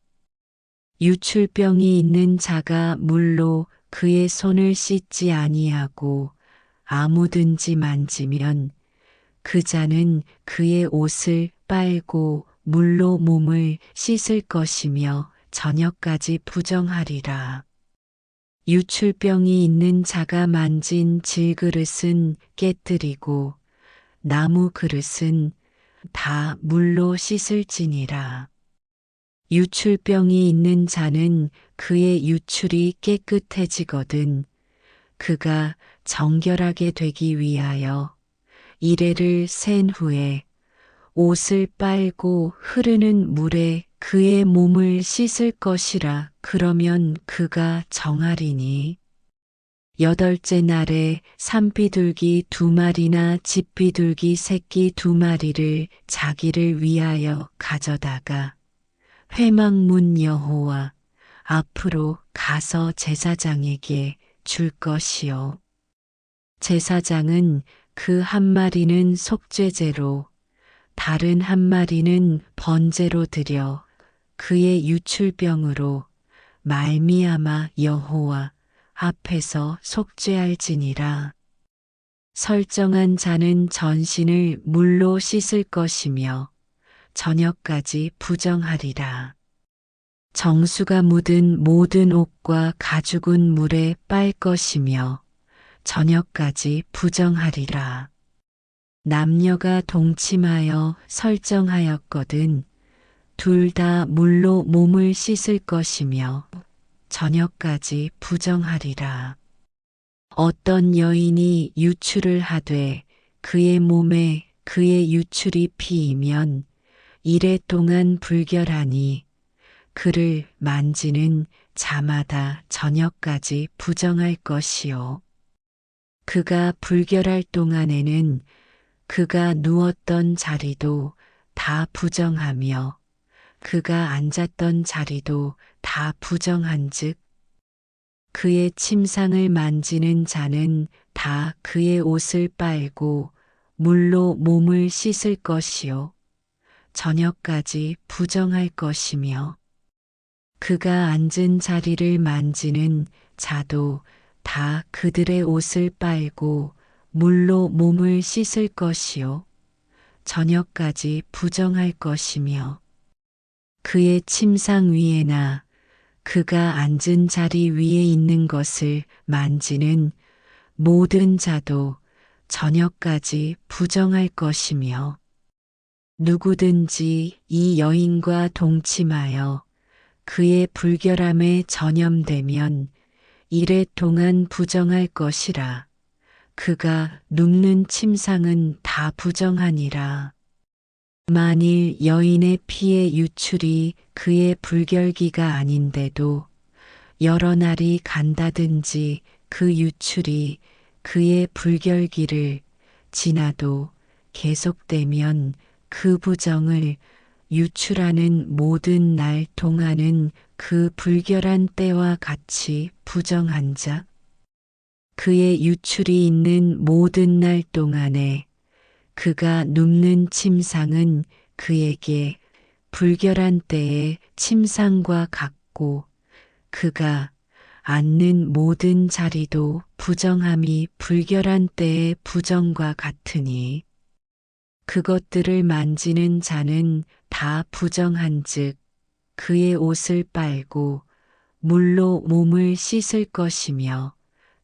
유출병이 있는 자가 물로 그의 손을 씻지 아니하고 아무든지 만지면 그 자는 그의 옷을 빨고 물로 몸을 씻을 것이며 저녁까지 부정하리라. 유출병이 있는 자가 만진 질그릇은 깨뜨리고 나무 그릇은 다 물로 씻을지니라. 유출병이 있는 자는 그의 유출이 깨끗해지거든 그가 정결하게 되기 위하여 이레를 센 후에 옷을 빨고 흐르는 물에 그의 몸을 씻을 것이라. 그러면 그가 정하리니 8째 날에 산비둘기 2마리나 집비둘기 새끼 2마리를 자기를 위하여 가져다가 회막문 여호와 앞으로 가서 제사장에게 줄 것이요. 제사장은 그 1마리는 속죄제로 다른 1마리는 번제로 드려 그의 유출병으로 말미암아 여호와 앞에서 속죄할지니라. 설정한 자는 전신을 물로 씻을 것이며 저녁까지 부정하리라. 정수가 묻은 모든 옷과 가죽은 물에 빨 것이며 저녁까지 부정하리라. 남녀가 동침하여 설정하였거든 둘 다 물로 몸을 씻을 것이며 저녁까지 부정하리라. 어떤 여인이 유출을 하되 그의 몸에 그의 유출이 피이면 이레 동안 불결하니 그를 만지는 자마다 저녁까지 부정할 것이요. 그가 불결할 동안에는 그가 누웠던 자리도 다 부정하며 그가 앉았던 자리도 다 부정한즉 그의 침상을 만지는 자는 다 그의 옷을 빨고 물로 몸을 씻을 것이요 저녁까지 부정할 것이며 그가 앉은 자리를 만지는 자도 다 그들의 옷을 빨고 물로 몸을 씻을 것이요 저녁까지 부정할 것이며 그의 침상 위에나 그가 앉은 자리 위에 있는 것을 만지는 모든 자도 저녁까지 부정할 것이며 누구든지 이 여인과 동침하여 그의 불결함에 전염되면 이레 동안 부정할 것이라. 그가 눕는 침상은 다 부정하니라. 만일 여인의 피의 유출이 그의 불결기가 아닌데도 여러 날이 간다든지 그 유출이 그의 불결기를 지나도 계속되면 그 부정을 유출하는 모든 날 동안은 그 불결한 때와 같이 부정한 자, 그의 유출이 있는 모든 날 동안에 그가 눕는 침상은 그에게 불결한 때의 침상과 같고 그가 앉는 모든 자리도 부정함이 불결한 때의 부정과 같으니 그것들을 만지는 자는 다 부정한즉 그의 옷을 빨고 물로 몸을 씻을 것이며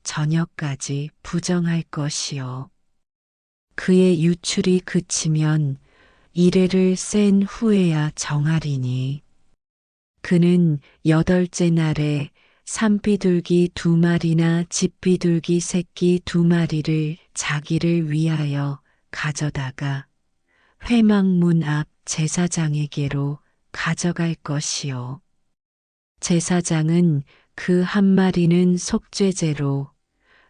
저녁까지 부정할 것이요. 그의 유출이 그치면 이레를 센 후에야 정하리니 그는 8째 날에 산비둘기 2마리나 집비둘기 새끼 2마리를 자기를 위하여 가져다가 회막문 앞 제사장에게로 가져갈 것이요. 제사장은 그 한 마리는 속죄제로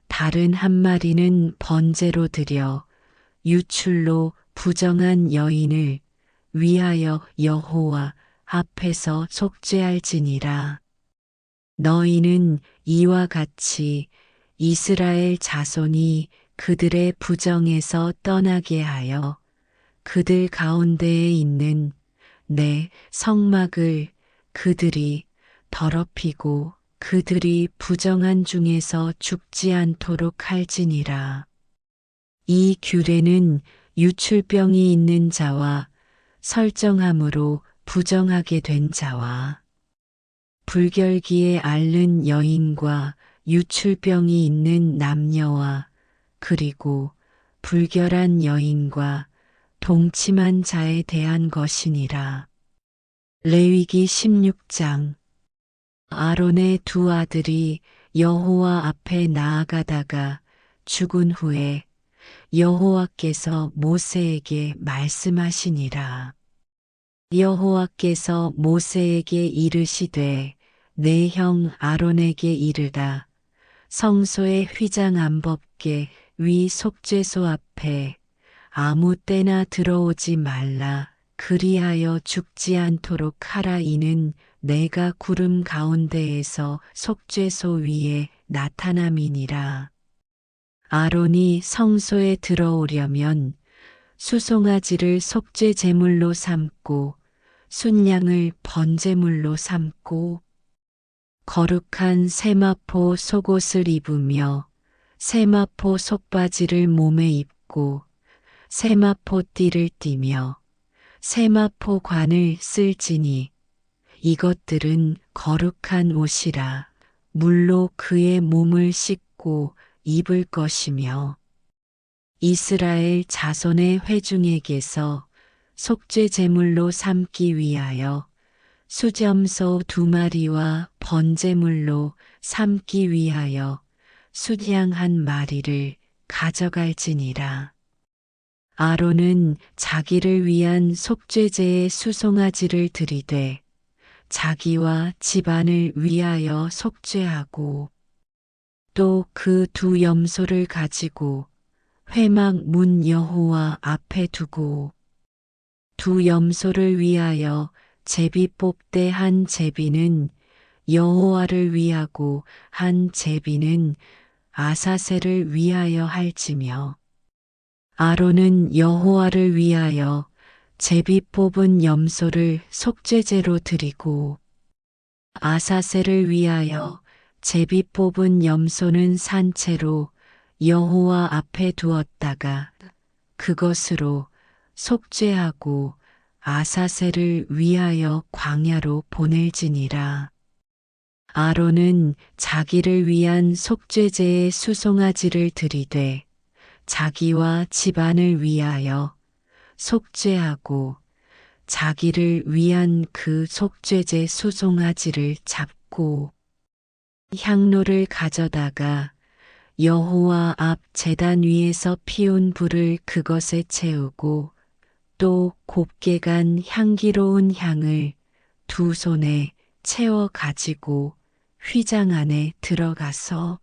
다른 한 마리는 번제로 드려 유출로 부정한 여인을 위하여 여호와 앞에서 속죄할지니라. 너희는 이와 같이 이스라엘 자손이 그들의 부정에서 떠나게 하여 그들 가운데에 있는 내 성막을 그들이 더럽히고 그들이 부정한 중에서 죽지 않도록 할지니라. 이 규례는 유출병이 있는 자와 설정함으로 부정하게 된 자와 불결기에 앓는 여인과 유출병이 있는 남녀와 그리고 불결한 여인과 동침한 자에 대한 것이니라. 레위기 16장. 아론의 2 아들이 여호와 앞에 나아가다가 죽은 후에 여호와께서 모세에게 말씀하시니라. 여호와께서 모세에게 이르시되 내 형 아론에게 이르라. 성소의 휘장 안 벗게 위 속죄소 앞에 아무 때나 들어오지 말라. 그리하여 죽지 않도록 하라. 이는 내가 구름 가운데에서 속죄소 위에 나타남이니라. 아론이 성소에 들어오려면 수송아지를 속죄 제물로 삼고 순양을 번제물로 삼고 거룩한 세마포 속옷을 입으며 세마포 속바지를 몸에 입고 세마포 띠를 띠며 세마포 관을 쓸지니 이것들은 거룩한 옷이라. 물로 그의 몸을 씻고 입을 것이며 이스라엘 자손의 회중에게서 속죄 제물로 삼기 위하여 수염소 2마리와 번제물로 삼기 위하여 숫양 1마리를 가져갈지니라. 아론은 자기를 위한 속죄제의 수송아지를 드리되 자기와 집안을 위하여 속죄하고 또 그 2 염소를 가지고 회막 문 여호와 앞에 두고 2 염소를 위하여 제비 뽑되 한 제비는 여호와를 위하고 한 제비는 아사셀을 위하여 할지며 아론은 여호와를 위하여 제비 뽑은 염소를 속죄제로 드리고 아사셀을 위하여 제비 뽑은 염소는 산채로 여호와 앞에 두었다가 그것으로 속죄하고 아사셀을 위하여 광야로 보낼지니라. 아론은 자기를 위한 속죄제의 수송아지를 드리되 자기와 집안을 위하여 속죄하고 자기를 위한 그 속죄제 수송아지를 잡고 향로를 가져다가 여호와 앞 제단 위에서 피운 불을 그것에 채우고 또 곱게 간 향기로운 향을 2 손에 채워 가지고 휘장 안에 들어가서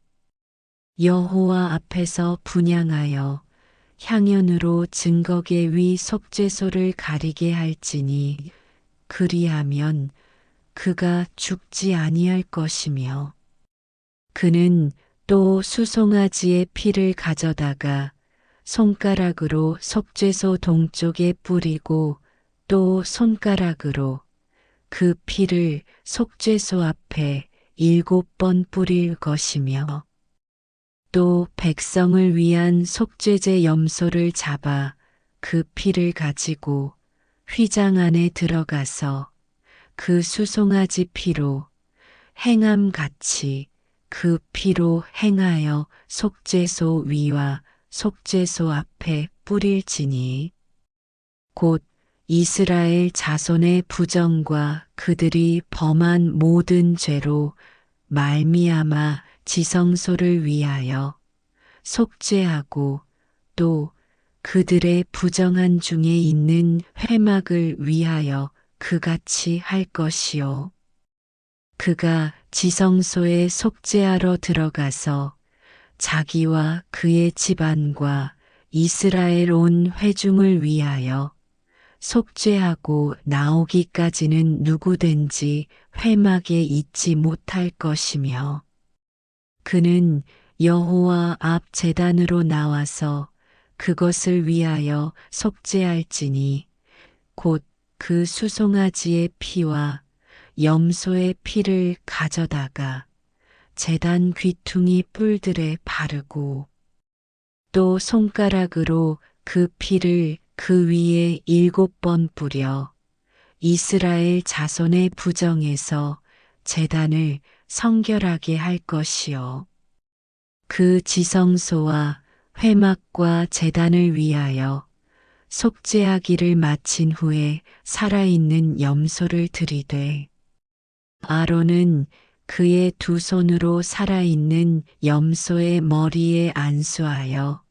여호와 앞에서 분향하여 향연으로 증거계 위 속죄소를 가리게 할지니 그리하면 그가 죽지 아니할 것이며 그는 또 수송아지의 피를 가져다가 손가락으로 속죄소 동쪽에 뿌리고 또 손가락으로 그 피를 속죄소 앞에 7번 뿌릴 것이며 또 백성을 위한 속죄제 염소를 잡아 그 피를 가지고 휘장 안에 들어가서 그 수송아지 피로 행함같이 그 피로 행하여 속죄소 위와 속죄소 앞에 뿌릴지니 곧 이스라엘 자손의 부정과 그들이 범한 모든 죄로 말미암아 지성소를 위하여 속죄하고 또 그들의 부정한 중에 있는 회막을 위하여 그같이 할 것이요. 그가 지성소에 속죄하러 들어가서 자기와 그의 집안과 이스라엘 온 회중을 위하여 속죄하고 나오기까지는 누구든지 회막에 있지 못할 것이며 그는 여호와 앞 제단으로 나와서 그것을 위하여 속죄할지니 곧 그 수송아지의 피와 염소의 피를 가져다가 제단 귀퉁이 뿔들에 바르고 또 손가락으로 그 피를 그 위에 7번 뿌려 이스라엘 자손의 부정에서 제단을 성결하게 할 것이요. 그 지성소와 회막과 제단을 위하여 속죄하기를 마친 후에 살아있는 염소를 들이되 아론은 그의 두 손으로 살아있는 염소의 머리에 안수하여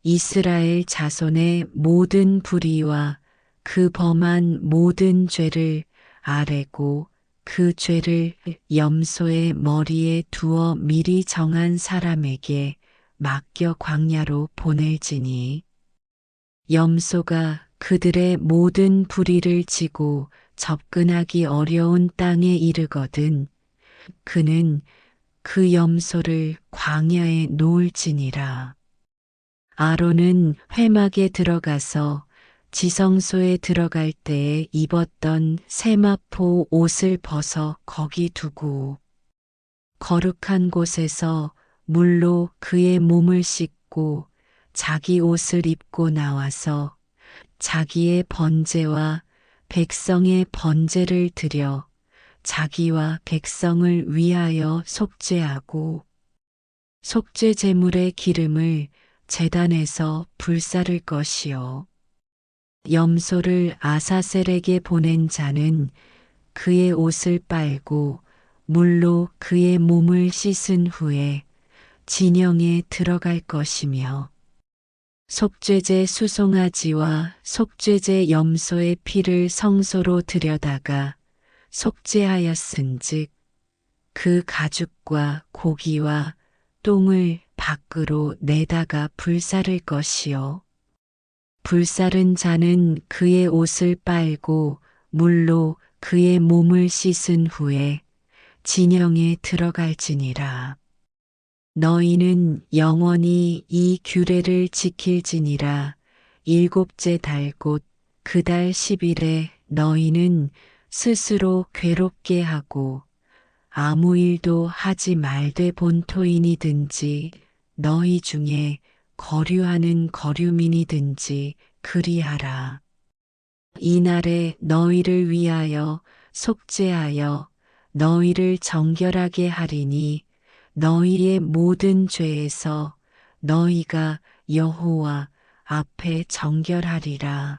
이스라엘 자손의 모든 불의와 그 범한 모든 죄를 아뢰고 그 죄를 염소의 머리에 두어 미리 정한 사람에게 맡겨 광야로 보낼지니 염소가 그들의 모든 불의를 지고 접근하기 어려운 땅에 이르거든 그는 그 염소를 광야에 놓을지니라. 아론은 회막에 들어가서 지성소에 들어갈 때에 입었던 세마포 옷을 벗어 거기 두고 거룩한 곳에서 물로 그의 몸을 씻고 자기 옷을 입고 나와서 자기의 번제와 백성의 번제를 드려 자기와 백성을 위하여 속죄하고 속죄 제물의 기름을 제단에서 불사를 것이요. 염소를 아사셀에게 보낸 자는 그의 옷을 빨고 물로 그의 몸을 씻은 후에 진영에 들어갈 것이며 속죄제 수송아지와 속죄제 염소의 피를 성소로 들여다가 속죄하였은즉 그 가죽과 고기와 똥을 밖으로 내다가 불사를 것이요. 불사른 자는 그의 옷을 빨고 물로 그의 몸을 씻은 후에 진영에 들어갈지니라. 너희는 영원히 이 규례를 지킬지니라. 7째 달 곧 그 달 10일에 너희는 스스로 괴롭게 하고 아무 일도 하지 말되 본토인이든지 너희 중에 거류하는 거류민이든지 그리하라. 이날에 너희를 위하여 속죄하여 너희를 정결하게 하리니 너희의 모든 죄에서 너희가 여호와 앞에 정결하리라.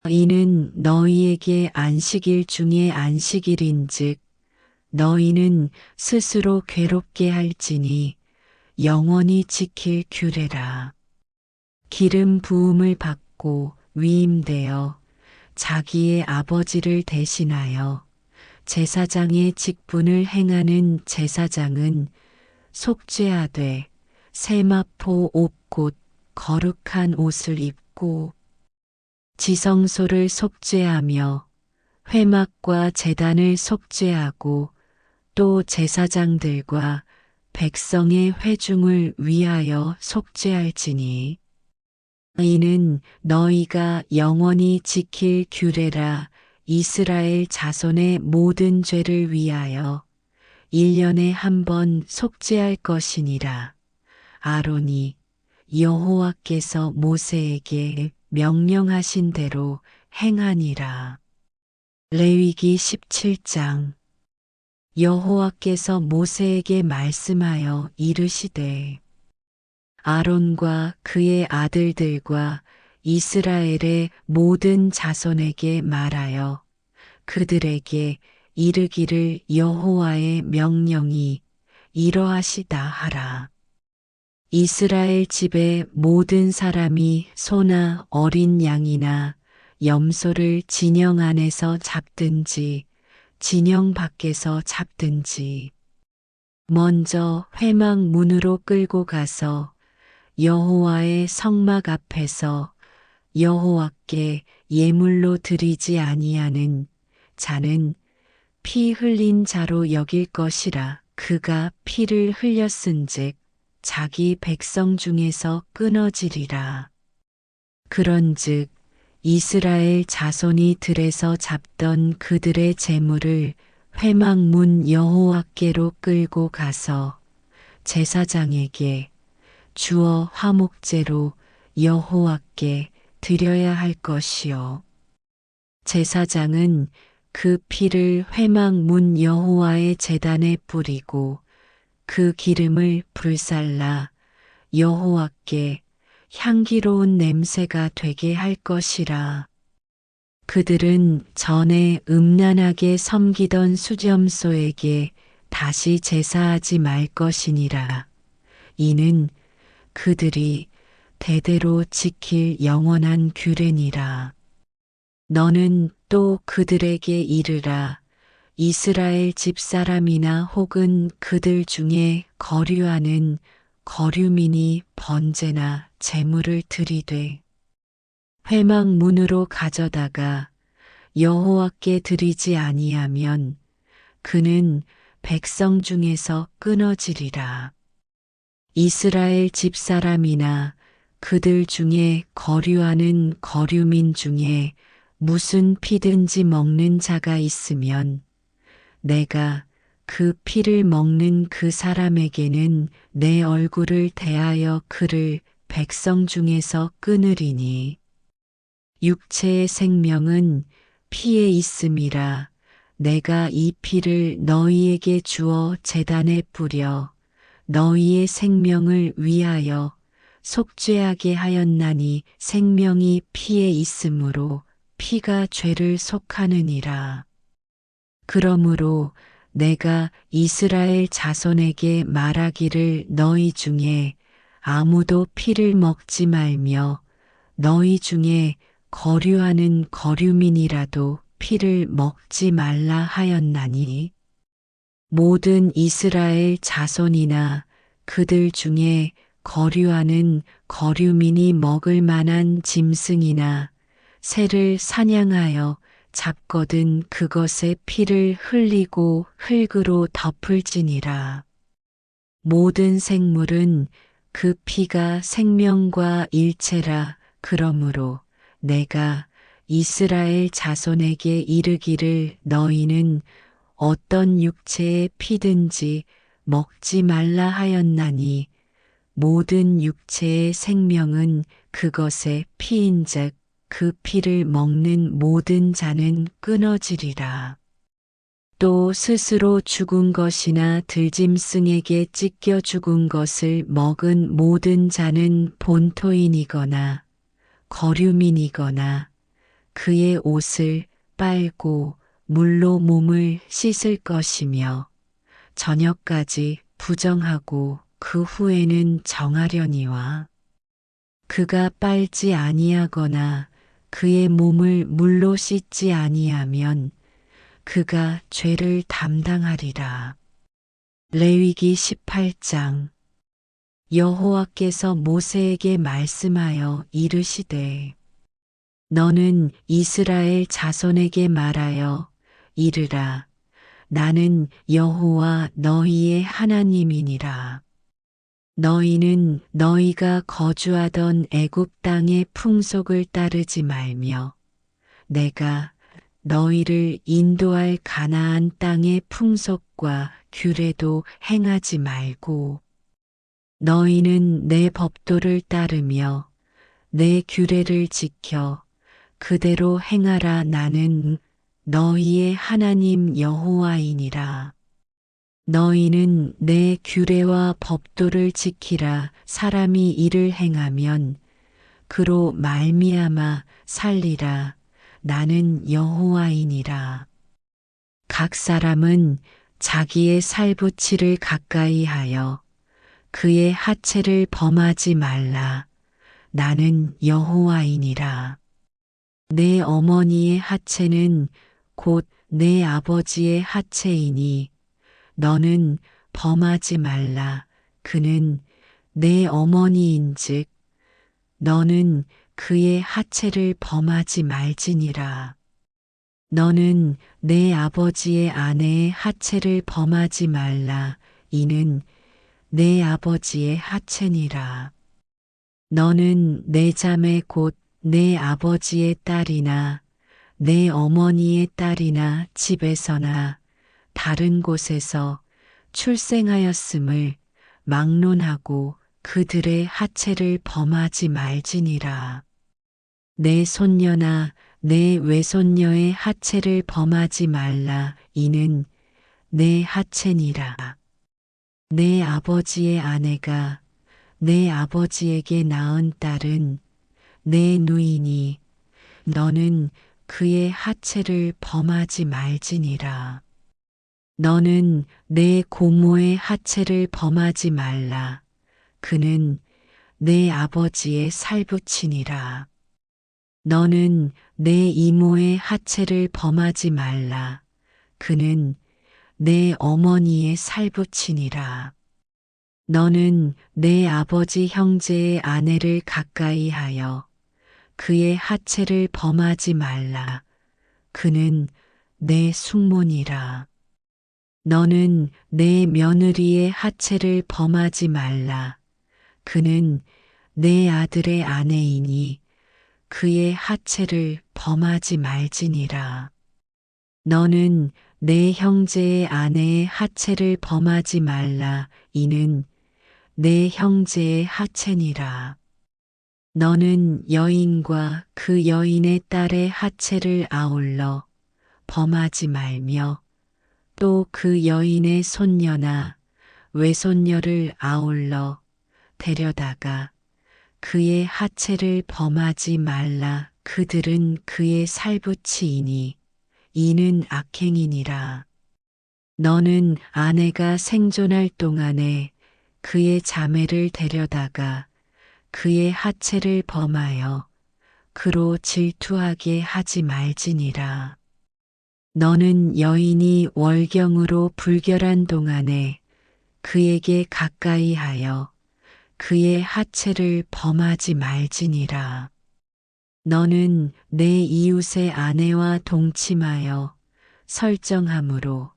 이는 너희에게 안식일 중에 안식일인즉 너희는 스스로 괴롭게 할지니 영원히 지킬 규례라. 기름 부음을 받고 위임되어 자기의 아버지를 대신하여 제사장의 직분을 행하는 제사장은 속죄하되 세마포 옥곧 거룩한 옷을 입고 지성소를 속죄하며 회막과 제단을 속죄하고 또 제사장들과 백성의 회중을 위하여 속죄할지니 이는 너희가 영원히 지킬 규례라. 이스라엘 자손의 모든 죄를 위하여 1년에 한 번 속죄할 것이니라. 아론이 여호와께서 모세에게 명령하신 대로 행하니라. 레위기 17장. 여호와께서 모세에게 말씀하여 이르시되 아론과 그의 아들들과 이스라엘의 모든 자손에게 말하여 그들에게 이르기를 여호와의 명령이 이러하시다 하라. 이스라엘 집의 모든 사람이 소나 어린 양이나 염소를 진영 안에서 잡든지 진영 밖에서 잡든지 먼저 회막 문으로 끌고 가서 여호와의 성막 앞에서 여호와께 예물로 드리지 아니하는 자는 피 흘린 자로 여길 것이라. 그가 피를 흘렸은즉 자기 백성 중에서 끊어지리라. 그런즉 이스라엘 자손이 들에서 잡던 그들의 재물을 회막 문 여호와께로 끌고 가서 제사장에게 주어 화목제로 여호와께 드려야 할 것이요. 제사장은 그 피를 회막 문 여호와의 제단에 뿌리고 그 기름을 불살라 여호와께 향기로운 냄새가 되게 할 것이라. 그들은 전에 음란하게 섬기던 수점소에게 다시 제사하지 말 것이니라. 이는 그들이 대대로 지킬 영원한 규례니라. 너는 또 그들에게 이르라. 이스라엘 집사람이나 혹은 그들 중에 거류하는 거류민이 번제나 제물을 드리되 회막 문으로 가져다가 여호와께 드리지 아니하면 그는 백성 중에서 끊어지리라. 이스라엘 집사람이나 그들 중에 거류하는 거류민 중에 무슨 피든지 먹는 자가 있으면 내가 그 피를 먹는 그 사람에게는 내 얼굴을 대하여 그를 백성 중에서 끊으리니 육체의 생명은 피에 있음이라. 내가 이 피를 너희에게 주어 제단에 뿌려 너희의 생명을 위하여 속죄하게 하였나니 생명이 피에 있으므로 피가 죄를 속하느니라. 그러므로 내가 이스라엘 자손에게 말하기를 너희 중에 아무도 피를 먹지 말며 너희 중에 거류하는 거류민이라도 피를 먹지 말라 하였나니 모든 이스라엘 자손이나 그들 중에 거류하는 거류민이 먹을 만한 짐승이나 새를 사냥하여 잡거든 그것의 피를 흘리고 흙으로 덮을지니라. 모든 생물은 그 피가 생명과 일체라. 그러므로 내가 이스라엘 자손에게 이르기를 너희는 어떤 육체의 피든지 먹지 말라 하였나니 모든 육체의 생명은 그것의 피인즉 그 피를 먹는 모든 자는 끊어지리라. 또 스스로 죽은 것이나 들짐승에게 찢겨 죽은 것을 먹은 모든 자는 본토인이거나 거류민이거나 그의 옷을 빨고 물로 몸을 씻을 것이며 저녁까지 부정하고 그 후에는 정하려니와 그가 빨지 아니하거나 그의 몸을 물로 씻지 아니하면 그가 죄를 담당하리라. 레위기 18장. 여호와께서 모세에게 말씀하여 이르시되 너는 이스라엘 자손에게 말하여 이르라 나는 여호와 너희의 하나님이니라. 너희는 너희가 거주하던 애굽 땅의 풍속을 따르지 말며 내가 너희를 인도할 가나안 땅의 풍속과 규례도 행하지 말고 너희는 내 법도를 따르며 내 규례를 지켜 그대로 행하라 나는 너희의 하나님 여호와이니라. 너희는 내 규례와 법도를 지키라 사람이 이를 행하면 그로 말미암아 살리라 나는 여호와이니라. 각 사람은 자기의 살부치를 가까이 하여 그의 하체를 범하지 말라 나는 여호와이니라. 내 어머니의 하체는 곧 내 아버지의 하체이니 너는 범하지 말라 그는 내 어머니인즉 너는 그의 하체를 범하지 말지니라. 너는 내 아버지의 아내의 하체를 범하지 말라 이는 내 아버지의 하체니라. 너는 내 자매 곧 내 아버지의 딸이나 내 어머니의 딸이나 집에서나 다른 곳에서 출생하였음을 막론하고 그들의 하체를 범하지 말지니라. 내 손녀나 내 외손녀의 하체를 범하지 말라 이는 내 하체니라. 내 아버지의 아내가 내 아버지에게 낳은 딸은 내 누이니 너는 그의 하체를 범하지 말지니라. 너는 내 고모의 하체를 범하지 말라. 그는 내 아버지의 살부치니라. 너는 내 이모의 하체를 범하지 말라. 그는 내 어머니의 살부치니라. 너는 내 아버지 형제의 아내를 가까이 하여 그의 하체를 범하지 말라. 그는 내 숙모니라. 너는 내 며느리의 하체를 범하지 말라. 그는 내 아들의 아내이니 그의 하체를 범하지 말지니라. 너는 내 형제의 아내의 하체를 범하지 말라. 이는 내 형제의 하체니라. 너는 여인과 그 여인의 딸의 하체를 아울러 범하지 말며 또 그 여인의 손녀나 외손녀를 아울러 데려다가 그의 하체를 범하지 말라. 그들은 그의 살부치이니 이는 악행이니라. 너는 아내가 생존할 동안에 그의 자매를 데려다가 그의 하체를 범하여 그로 질투하게 하지 말지니라. 너는 여인이 월경으로 불결한 동안에 그에게 가까이 하여 그의 하체를 범하지 말지니라. 너는 내 이웃의 아내와 동침하여 설정함으로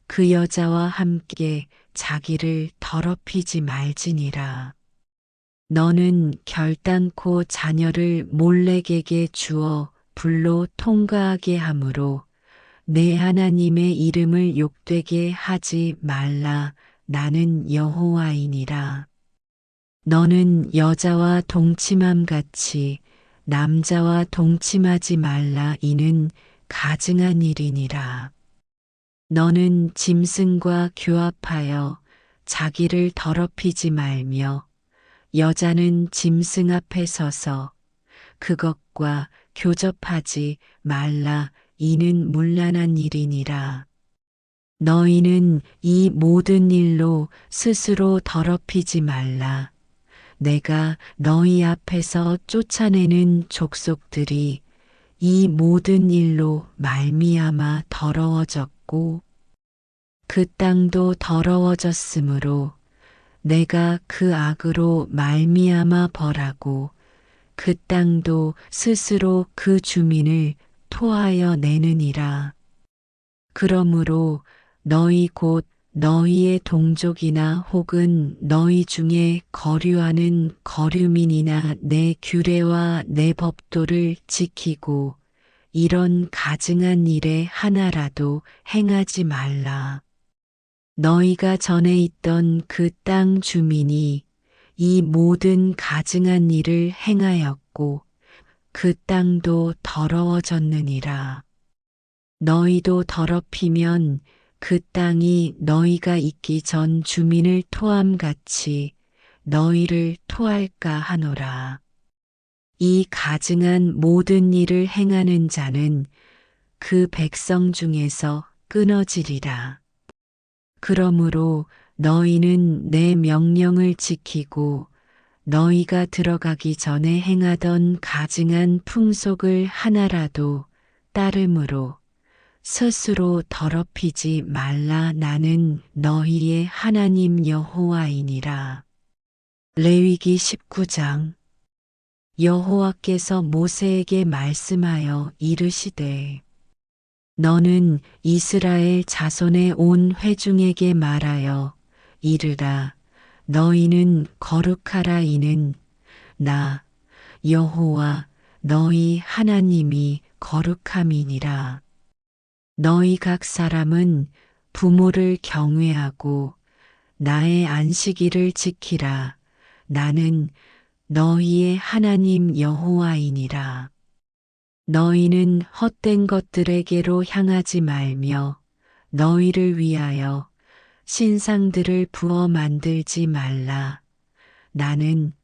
그 여자와 함께 자기를 더럽히지 말지니라. 너는 결단코 자녀를 몰렉에게 주어 불로 통과하게 함으로 내 하나님의 이름을 욕되게 하지 말라. 나는 여호와이니라. 너는 여자와 동침함 같이 남자와 동침하지 말라. 이는 가증한 일이니라. 너는 짐승과 교합하여 자기를 더럽히지 말며 여자는 짐승 앞에 서서 그것과 교접하지 말라. 이는 문란한 일이니라. 너희는 이 모든 일로 스스로 더럽히지 말라. 내가 너희 앞에서 쫓아내는 족속들이 이 모든 일로 말미암아 더러워졌고 그 땅도 더러워졌으므로 내가 그 악으로 말미암아 벌하고 그 땅도 스스로 그 주민을 토하여 내느니라. 그러므로 너희 곧 너희의 동족이나 혹은 너희 중에 거류하는 거류민이나 내 규례와 내 법도를 지키고 이런 가증한 일에 하나라도 행하지 말라. 너희가 전에 있던 그 땅 주민이 이 모든 가증한 일을 행하였고 그 땅도 더러워졌느니라. 너희도 더럽히면 그 땅이 너희가 있기 전 주민을 토함같이 너희를 토할까 하노라. 이 가증한 모든 일을 행하는 자는 그 백성 중에서 끊어지리라. 그러므로 너희는 내 명령을 지키고 너희가 들어가기 전에 행하던 가증한 풍속을 하나라도 따름으로 스스로 더럽히지 말라. 나는 너희의 하나님 여호와이니라. 레위기 19장. 여호와께서 모세에게 말씀하여 이르시되 너는 이스라엘 자손의 온 회중에게 말하여 이르라. 너희는 거룩하라. 이는 나 여호와 너희 하나님이 거룩함이니라. 너희 각 사람은 부모를 경외하고 나의 안식일을 지키라. 나는 너희의 하나님 여호와이니라. 너희는 헛된 것들에게로 향하지 말며 너희를 위하여 신상들을 부어 만들지 말라. 나는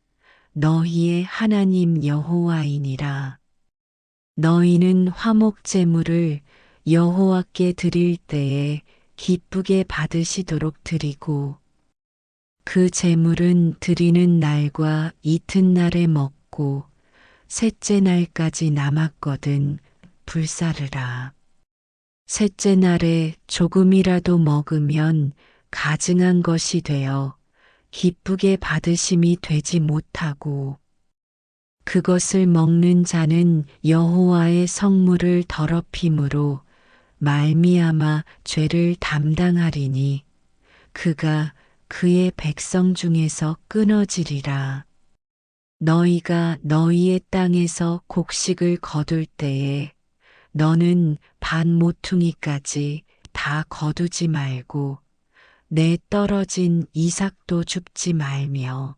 너희의 하나님 여호와이니라. 너희는 화목 제물을 여호와께 드릴 때에 기쁘게 받으시도록 드리고 그 제물은 드리는 날과 이튿날에 먹고 셋째 날까지 남았거든 불사르라. 셋째 날에 조금이라도 먹으면 가증한 것이 되어 기쁘게 받으심이 되지 못하고 그것을 먹는 자는 여호와의 성물을 더럽힘으로 말미암아 죄를 담당하리니 그가 그의 백성 중에서 끊어지리라. 너희가 너희의 땅에서 곡식을 거둘 때에 너는 반 모퉁이까지 다 거두지 말고 내 떨어진 이삭도 줍지 말며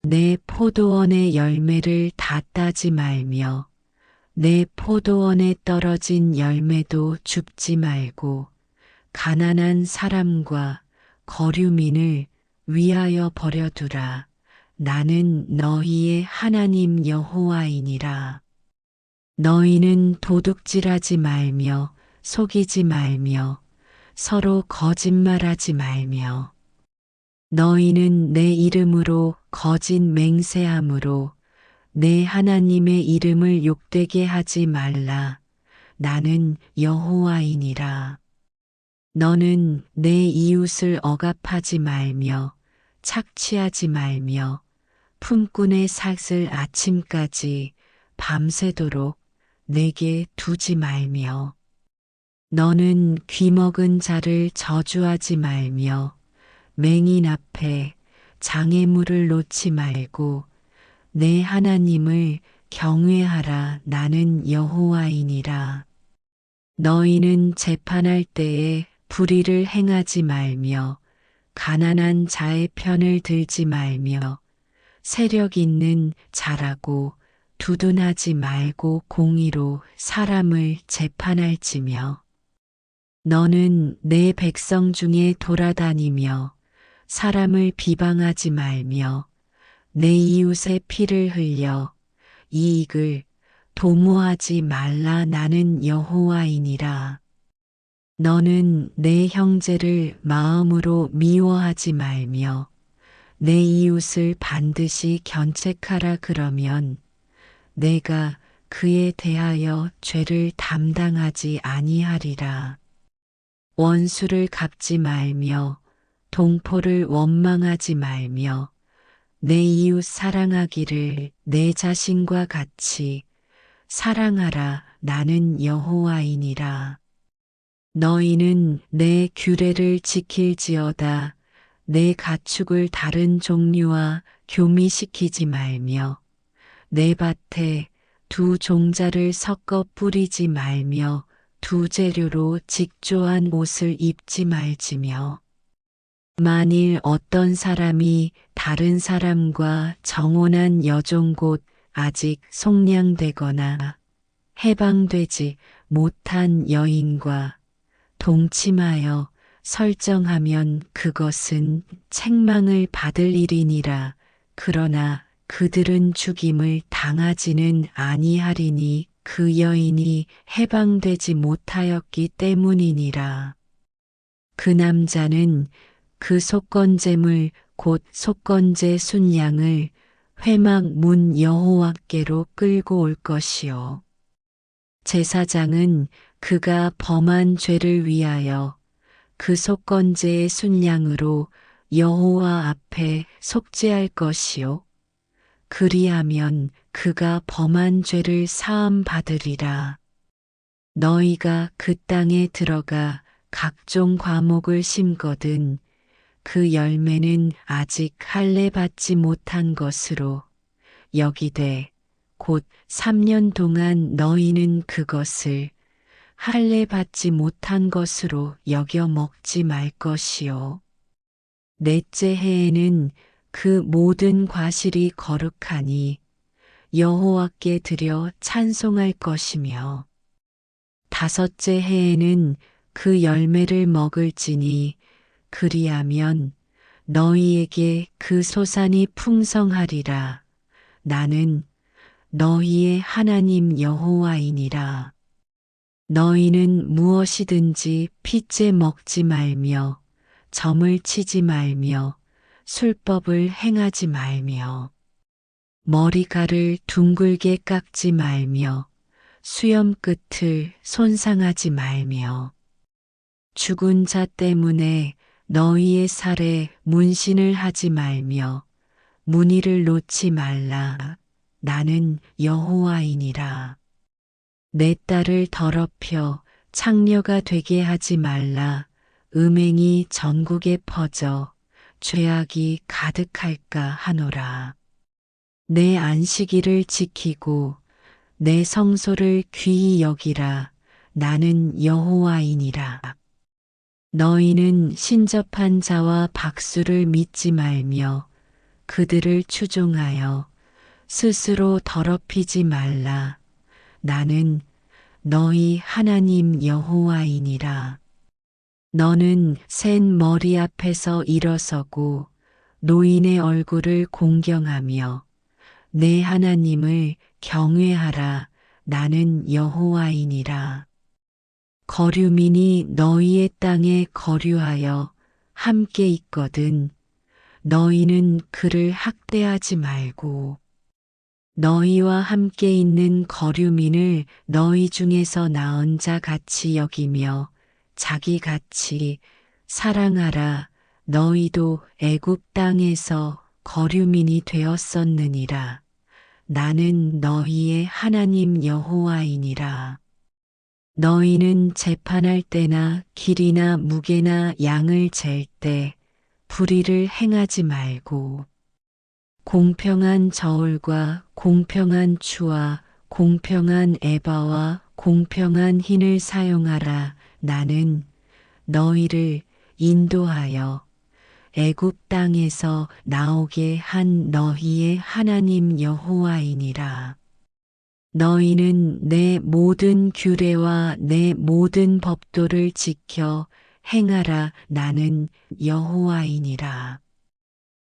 내 포도원의 열매를 다 따지 말며 내 포도원에 떨어진 열매도 줍지 말고 가난한 사람과 거류민을 위하여 버려두라. 나는 너희의 하나님 여호와이니라. 너희는 도둑질하지 말며 속이지 말며 서로 거짓말하지 말며 너희는 내 이름으로 거짓 맹세함으로 내 하나님의 이름을 욕되게 하지 말라. 나는 여호와이니라. 너는 내 이웃을 억압하지 말며 착취하지 말며 품꾼의 삭을 아침까지 밤새도록 내게 두지 말며 너는 귀먹은 자를 저주하지 말며 맹인 앞에 장애물을 놓지 말고 내 하나님을 경외하라. 나는 여호와이니라. 너희는 재판할 때에 불의를 행하지 말며 가난한 자의 편을 들지 말며 세력 있는 자라고 두둔하지 말고 공의로 사람을 재판할지며 너는 내 백성 중에 돌아다니며 사람을 비방하지 말며 내 이웃의 피를 흘려 이익을 도모하지 말라. 나는 여호와이니라. 너는 내 형제를 마음으로 미워하지 말며 내 이웃을 반드시 견책하라. 그러면 내가 그에 대하여 죄를 담당하지 아니하리라. 원수를 갚지 말며 동포를 원망하지 말며 내 이웃 사랑하기를 내 자신과 같이 사랑하라. 나는 여호와이니라. 너희는 내 규례를 지킬지어다. 내 가축을 다른 종류와 교미시키지 말며 내 밭에 두 종자를 섞어 뿌리지 말며 두 재료로 직조한 옷을 입지 말지며 만일 어떤 사람이 다른 사람과 정혼한 여종 곧 아직 속량되거나 해방되지 못한 여인과 동침하여 설정하면 그것은 책망을 받을 일이니라. 그러나 그들은 죽임을 당하지는 아니하리니 그 여인이 해방되지 못하였기 때문이니라. 그 남자는 그 속건제물 곧 속건제 순양을 회막 문 여호와께로 끌고 올 것이요. 제사장은 그가 범한 죄를 위하여 그 속건제의 순양으로 여호와 앞에 속죄할 것이요. 그리하면 그가 범한 죄를 사함 받으리라. 너희가 그 땅에 들어가 각종 과목을 심거든 그 열매는 아직 할례 받지 못한 것으로 여기되 곧 3년 동안 너희는 그것을 할례 받지 못한 것으로 여겨 먹지 말 것이요. 넷째 해에는 그 모든 과실이 거룩하니 여호와께 드려 찬송할 것이며 다섯째 해에는 그 열매를 먹을지니 그리하면 너희에게 그 소산이 풍성하리라. 나는 너희의 하나님 여호와이니라. 너희는 무엇이든지 핏째 먹지 말며 점을 치지 말며 술법을 행하지 말며 머리카락을 둥글게 깎지 말며 수염 끝을 손상하지 말며 죽은 자 때문에 너희의 살에 문신을 하지 말며 무늬를 놓지 말라. 나는 여호와이니라. 내 딸을 더럽혀 창녀가 되게 하지 말라. 음행이 전국에 퍼져 죄악이 가득할까 하노라. 내 안식일을 지키고 내 성소를 귀히 여기라. 나는 여호와이니라. 너희는 신접한 자와 박수를 믿지 말며 그들을 추종하여 스스로 더럽히지 말라. 나는 너희 하나님 여호와이니라. 너는 센 머리 앞에서 일어서고 노인의 얼굴을 공경하며 내 하나님을 경외하라. 나는 여호와이니라. 거류민이 너희의 땅에 거류하여 함께 있거든 너희는 그를 학대하지 말고 너희와 함께 있는 거류민을 너희 중에서 나은 자 같이 여기며 자기같이 사랑하라. 너희도 애굽 땅에서 거류민이 되었었느니라. 나는 너희의 하나님 여호와이니라. 너희는 재판할 때나 길이나 무게나 양을 잴 때 불의를 행하지 말고 공평한 저울과 공평한 추와 공평한 에바와 공평한 흰을 사용하라. 나는 너희를 인도하여 애굽 땅에서 나오게 한 너희의 하나님 여호와이니라. 너희는 내 모든 규례와 내 모든 법도를 지켜 행하라. 나는 여호와이니라.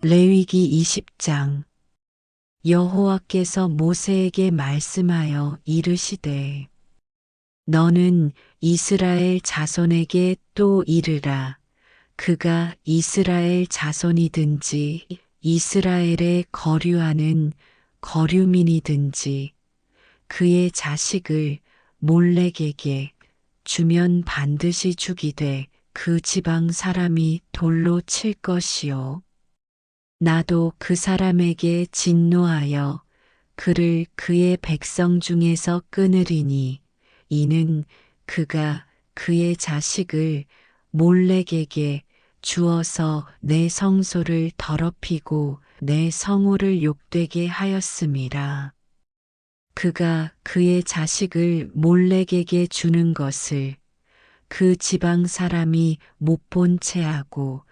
레위기 20장. 여호와께서 모세에게 말씀하여 이르시되 너는 이스라엘 자손에게 또 이르라. 그가 이스라엘 자손이든지 이스라엘에 거류하는 거류민이든지 그의 자식을 몰렉에게 주면 반드시 죽이되 그 지방 사람이 돌로 칠 것이요. 나도 그 사람에게 진노하여 그를 그의 백성 중에서 끊으리니 이는 그가 그의 자식을 몰렉에게 주어서 내 성소를 더럽히고 내 성호를 욕되게 하였음이라. 그가 그의 자식을 몰렉에게 주는 것을 그 지방 사람이 못 본 채하고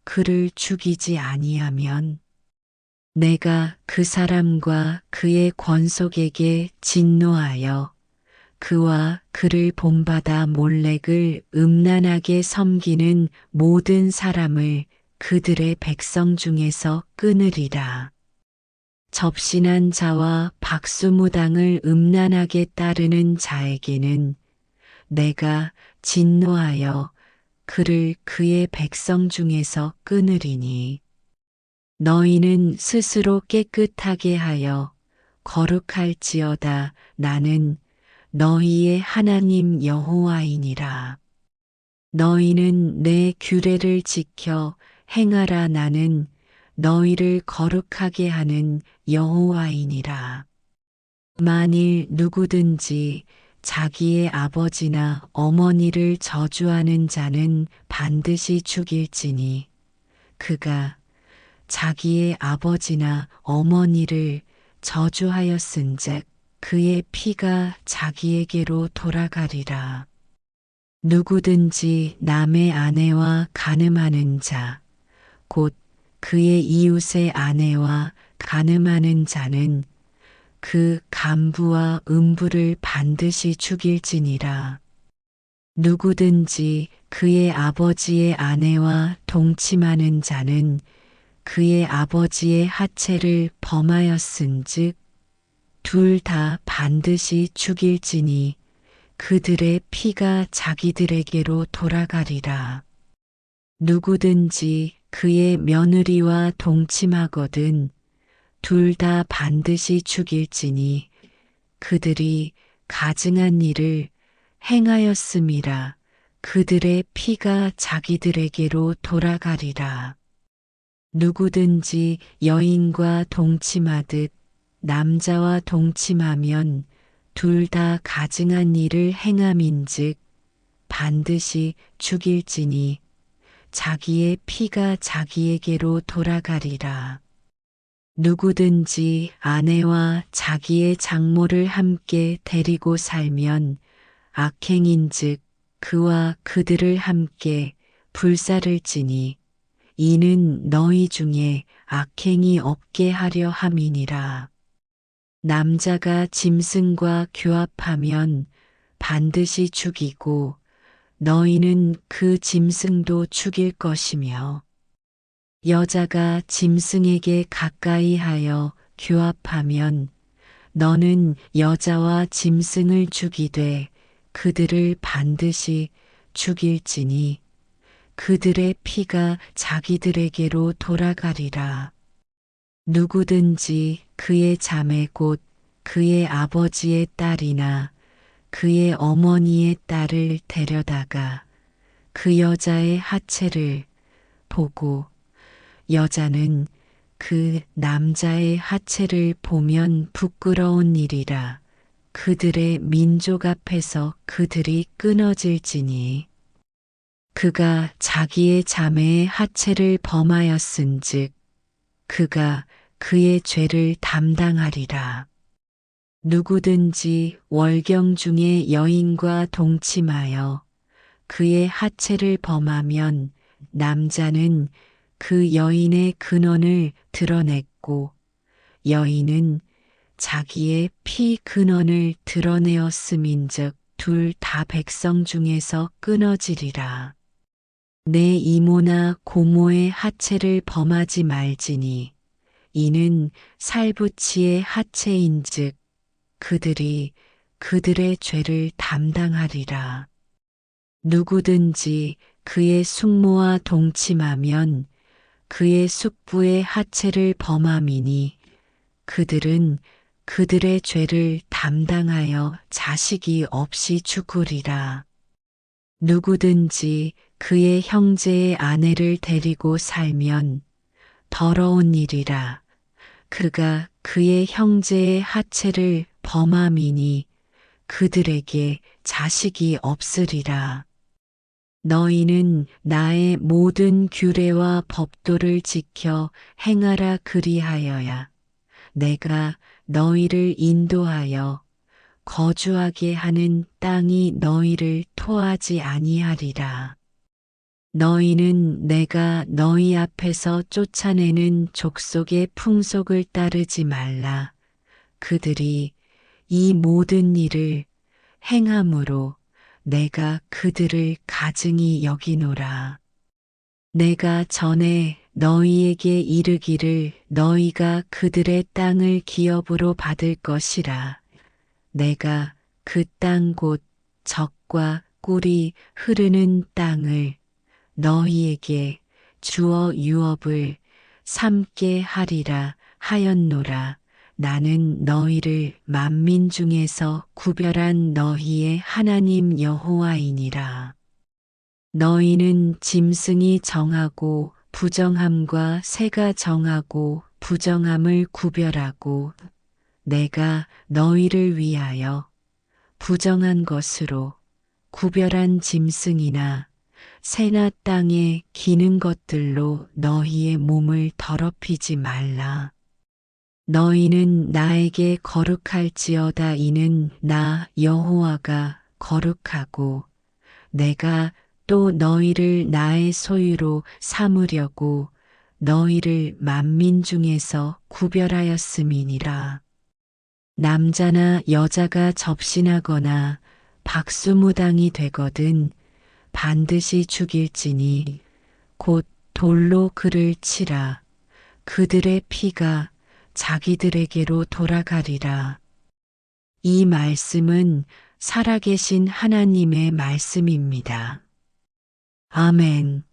그를 죽이지 아니하면 내가 그 사람과 그의 권속에게 진노하여 그와 그를 본받아 몰렉을 음란하게 섬기는 모든 사람을 그들의 백성 중에서 끊으리라. 접신한 자와 박수무당을 음란하게 따르는 자에게는 내가 진노하여 그를 그의 백성 중에서 끊으리니 너희는 스스로 깨끗하게 하여 거룩할지어다. 나는 너희의 하나님 여호와이니라. 너희는 내 규례를 지켜 행하라. 나는 너희를 거룩하게 하는 여호와이니라. 만일 누구든지 자기의 아버지나 어머니를 저주하는 자는 반드시 죽일지니 그가 자기의 아버지나 어머니를 저주하였은즉 그의 피가 자기에게로 돌아가리라. 누구든지 남의 아내와 간음하는 자, 곧 그의 이웃의 아내와 간음하는 자는 그 간부와 음부를 반드시 죽일지니라. 누구든지 그의 아버지의 아내와 동침하는 자는 그의 아버지의 하체를 범하였은즉 둘 다 반드시 죽일지니 그들의 피가 자기들에게로 돌아가리라. 누구든지 그의 며느리와 동침하거든 둘 다 반드시 죽일지니 그들이 가증한 일을 행하였음이라. 그들의 피가 자기들에게로 돌아가리라. 누구든지 여인과 동침하듯 남자와 동침하면 둘 다 가증한 일을 행함인즉 반드시 죽일지니 자기의 피가 자기에게로 돌아가리라. 누구든지 아내와 자기의 장모를 함께 데리고 살면 악행인즉 그와 그들을 함께 불사를지니 이는 너희 중에 악행이 없게 하려 함이니라. 남자가 짐승과 교합하면 반드시 죽이고 너희는 그 짐승도 죽일 것이며 여자가 짐승에게 가까이 하여 교합하면 너는 여자와 짐승을 죽이되 그들을 반드시 죽일지니 그들의 피가 자기들에게로 돌아가리라. 누구든지 그의 자매 곧 그의 아버지의 딸이나 그의 어머니의 딸을 데려다가 그 여자의 하체를 보고 여자는 그 남자의 하체를 보면 부끄러운 일이라. 그들의 민족 앞에서 그들이 끊어질지니 그가 자기의 자매의 하체를 범하였은즉 그가 그의 죄를 담당하리라. 누구든지 월경 중에 여인과 동침하여 그의 하체를 범하면 남자는 그 여인의 근원을 드러냈고 여인은 자기의 피 근원을 드러내었음인즉 둘 다 백성 중에서 끊어지리라. 내 이모나 고모의 하체를 범하지 말지니 이는 살부치의 하체인즉 그들이 그들의 죄를 담당하리라. 누구든지 그의 숙모와 동침하면 그의 숙부의 하체를 범함이니 그들은 그들의 죄를 담당하여 자식이 없이 죽으리라. 누구든지 그의 형제의 아내를 데리고 살면 더러운 일이라. 그가 그의 형제의 하체를 범함이니 그들에게 자식이 없으리라. 너희는 나의 모든 규례와 법도를 지켜 행하라 그리하여야 내가 너희를 인도하여 거주하게 하는 땅이 너희를 토하지 아니하리라. 너희는 내가 너희 앞에서 쫓아내는 족속의 풍속을 따르지 말라. 그들이 이 모든 일을 행함으로 내가 그들을 가증히 여기노라. 내가 전에 너희에게 이르기를 너희가 그들의 땅을 기업으로 받을 것이라. 내가 그 땅 곧 젖과 꿀이 흐르는 땅을 너희에게 주어 유업을 삼게 하리라 하였노라. 나는 너희를 만민 중에서 구별한 너희의 하나님 여호와이니라. 너희는 짐승이 정하고 부정함과 새가 정하고 부정함을 구별하고 내가 너희를 위하여 부정한 것으로 구별한 짐승이나 새나 땅에 기는 것들로 너희의 몸을 더럽히지 말라. 너희는 나에게 거룩할지어다. 이는 나 여호와가 거룩하고 내가 또 너희를 나의 소유로 삼으려고 너희를 만민 중에서 구별하였음이니라. 남자나 여자가 접신하거나 박수무당이 되거든 반드시 죽일지니 곧 돌로 그를 치라. 그들의 피가 자기들에게로 돌아가리라. 이 말씀은 살아계신 하나님의 말씀입니다. 아멘.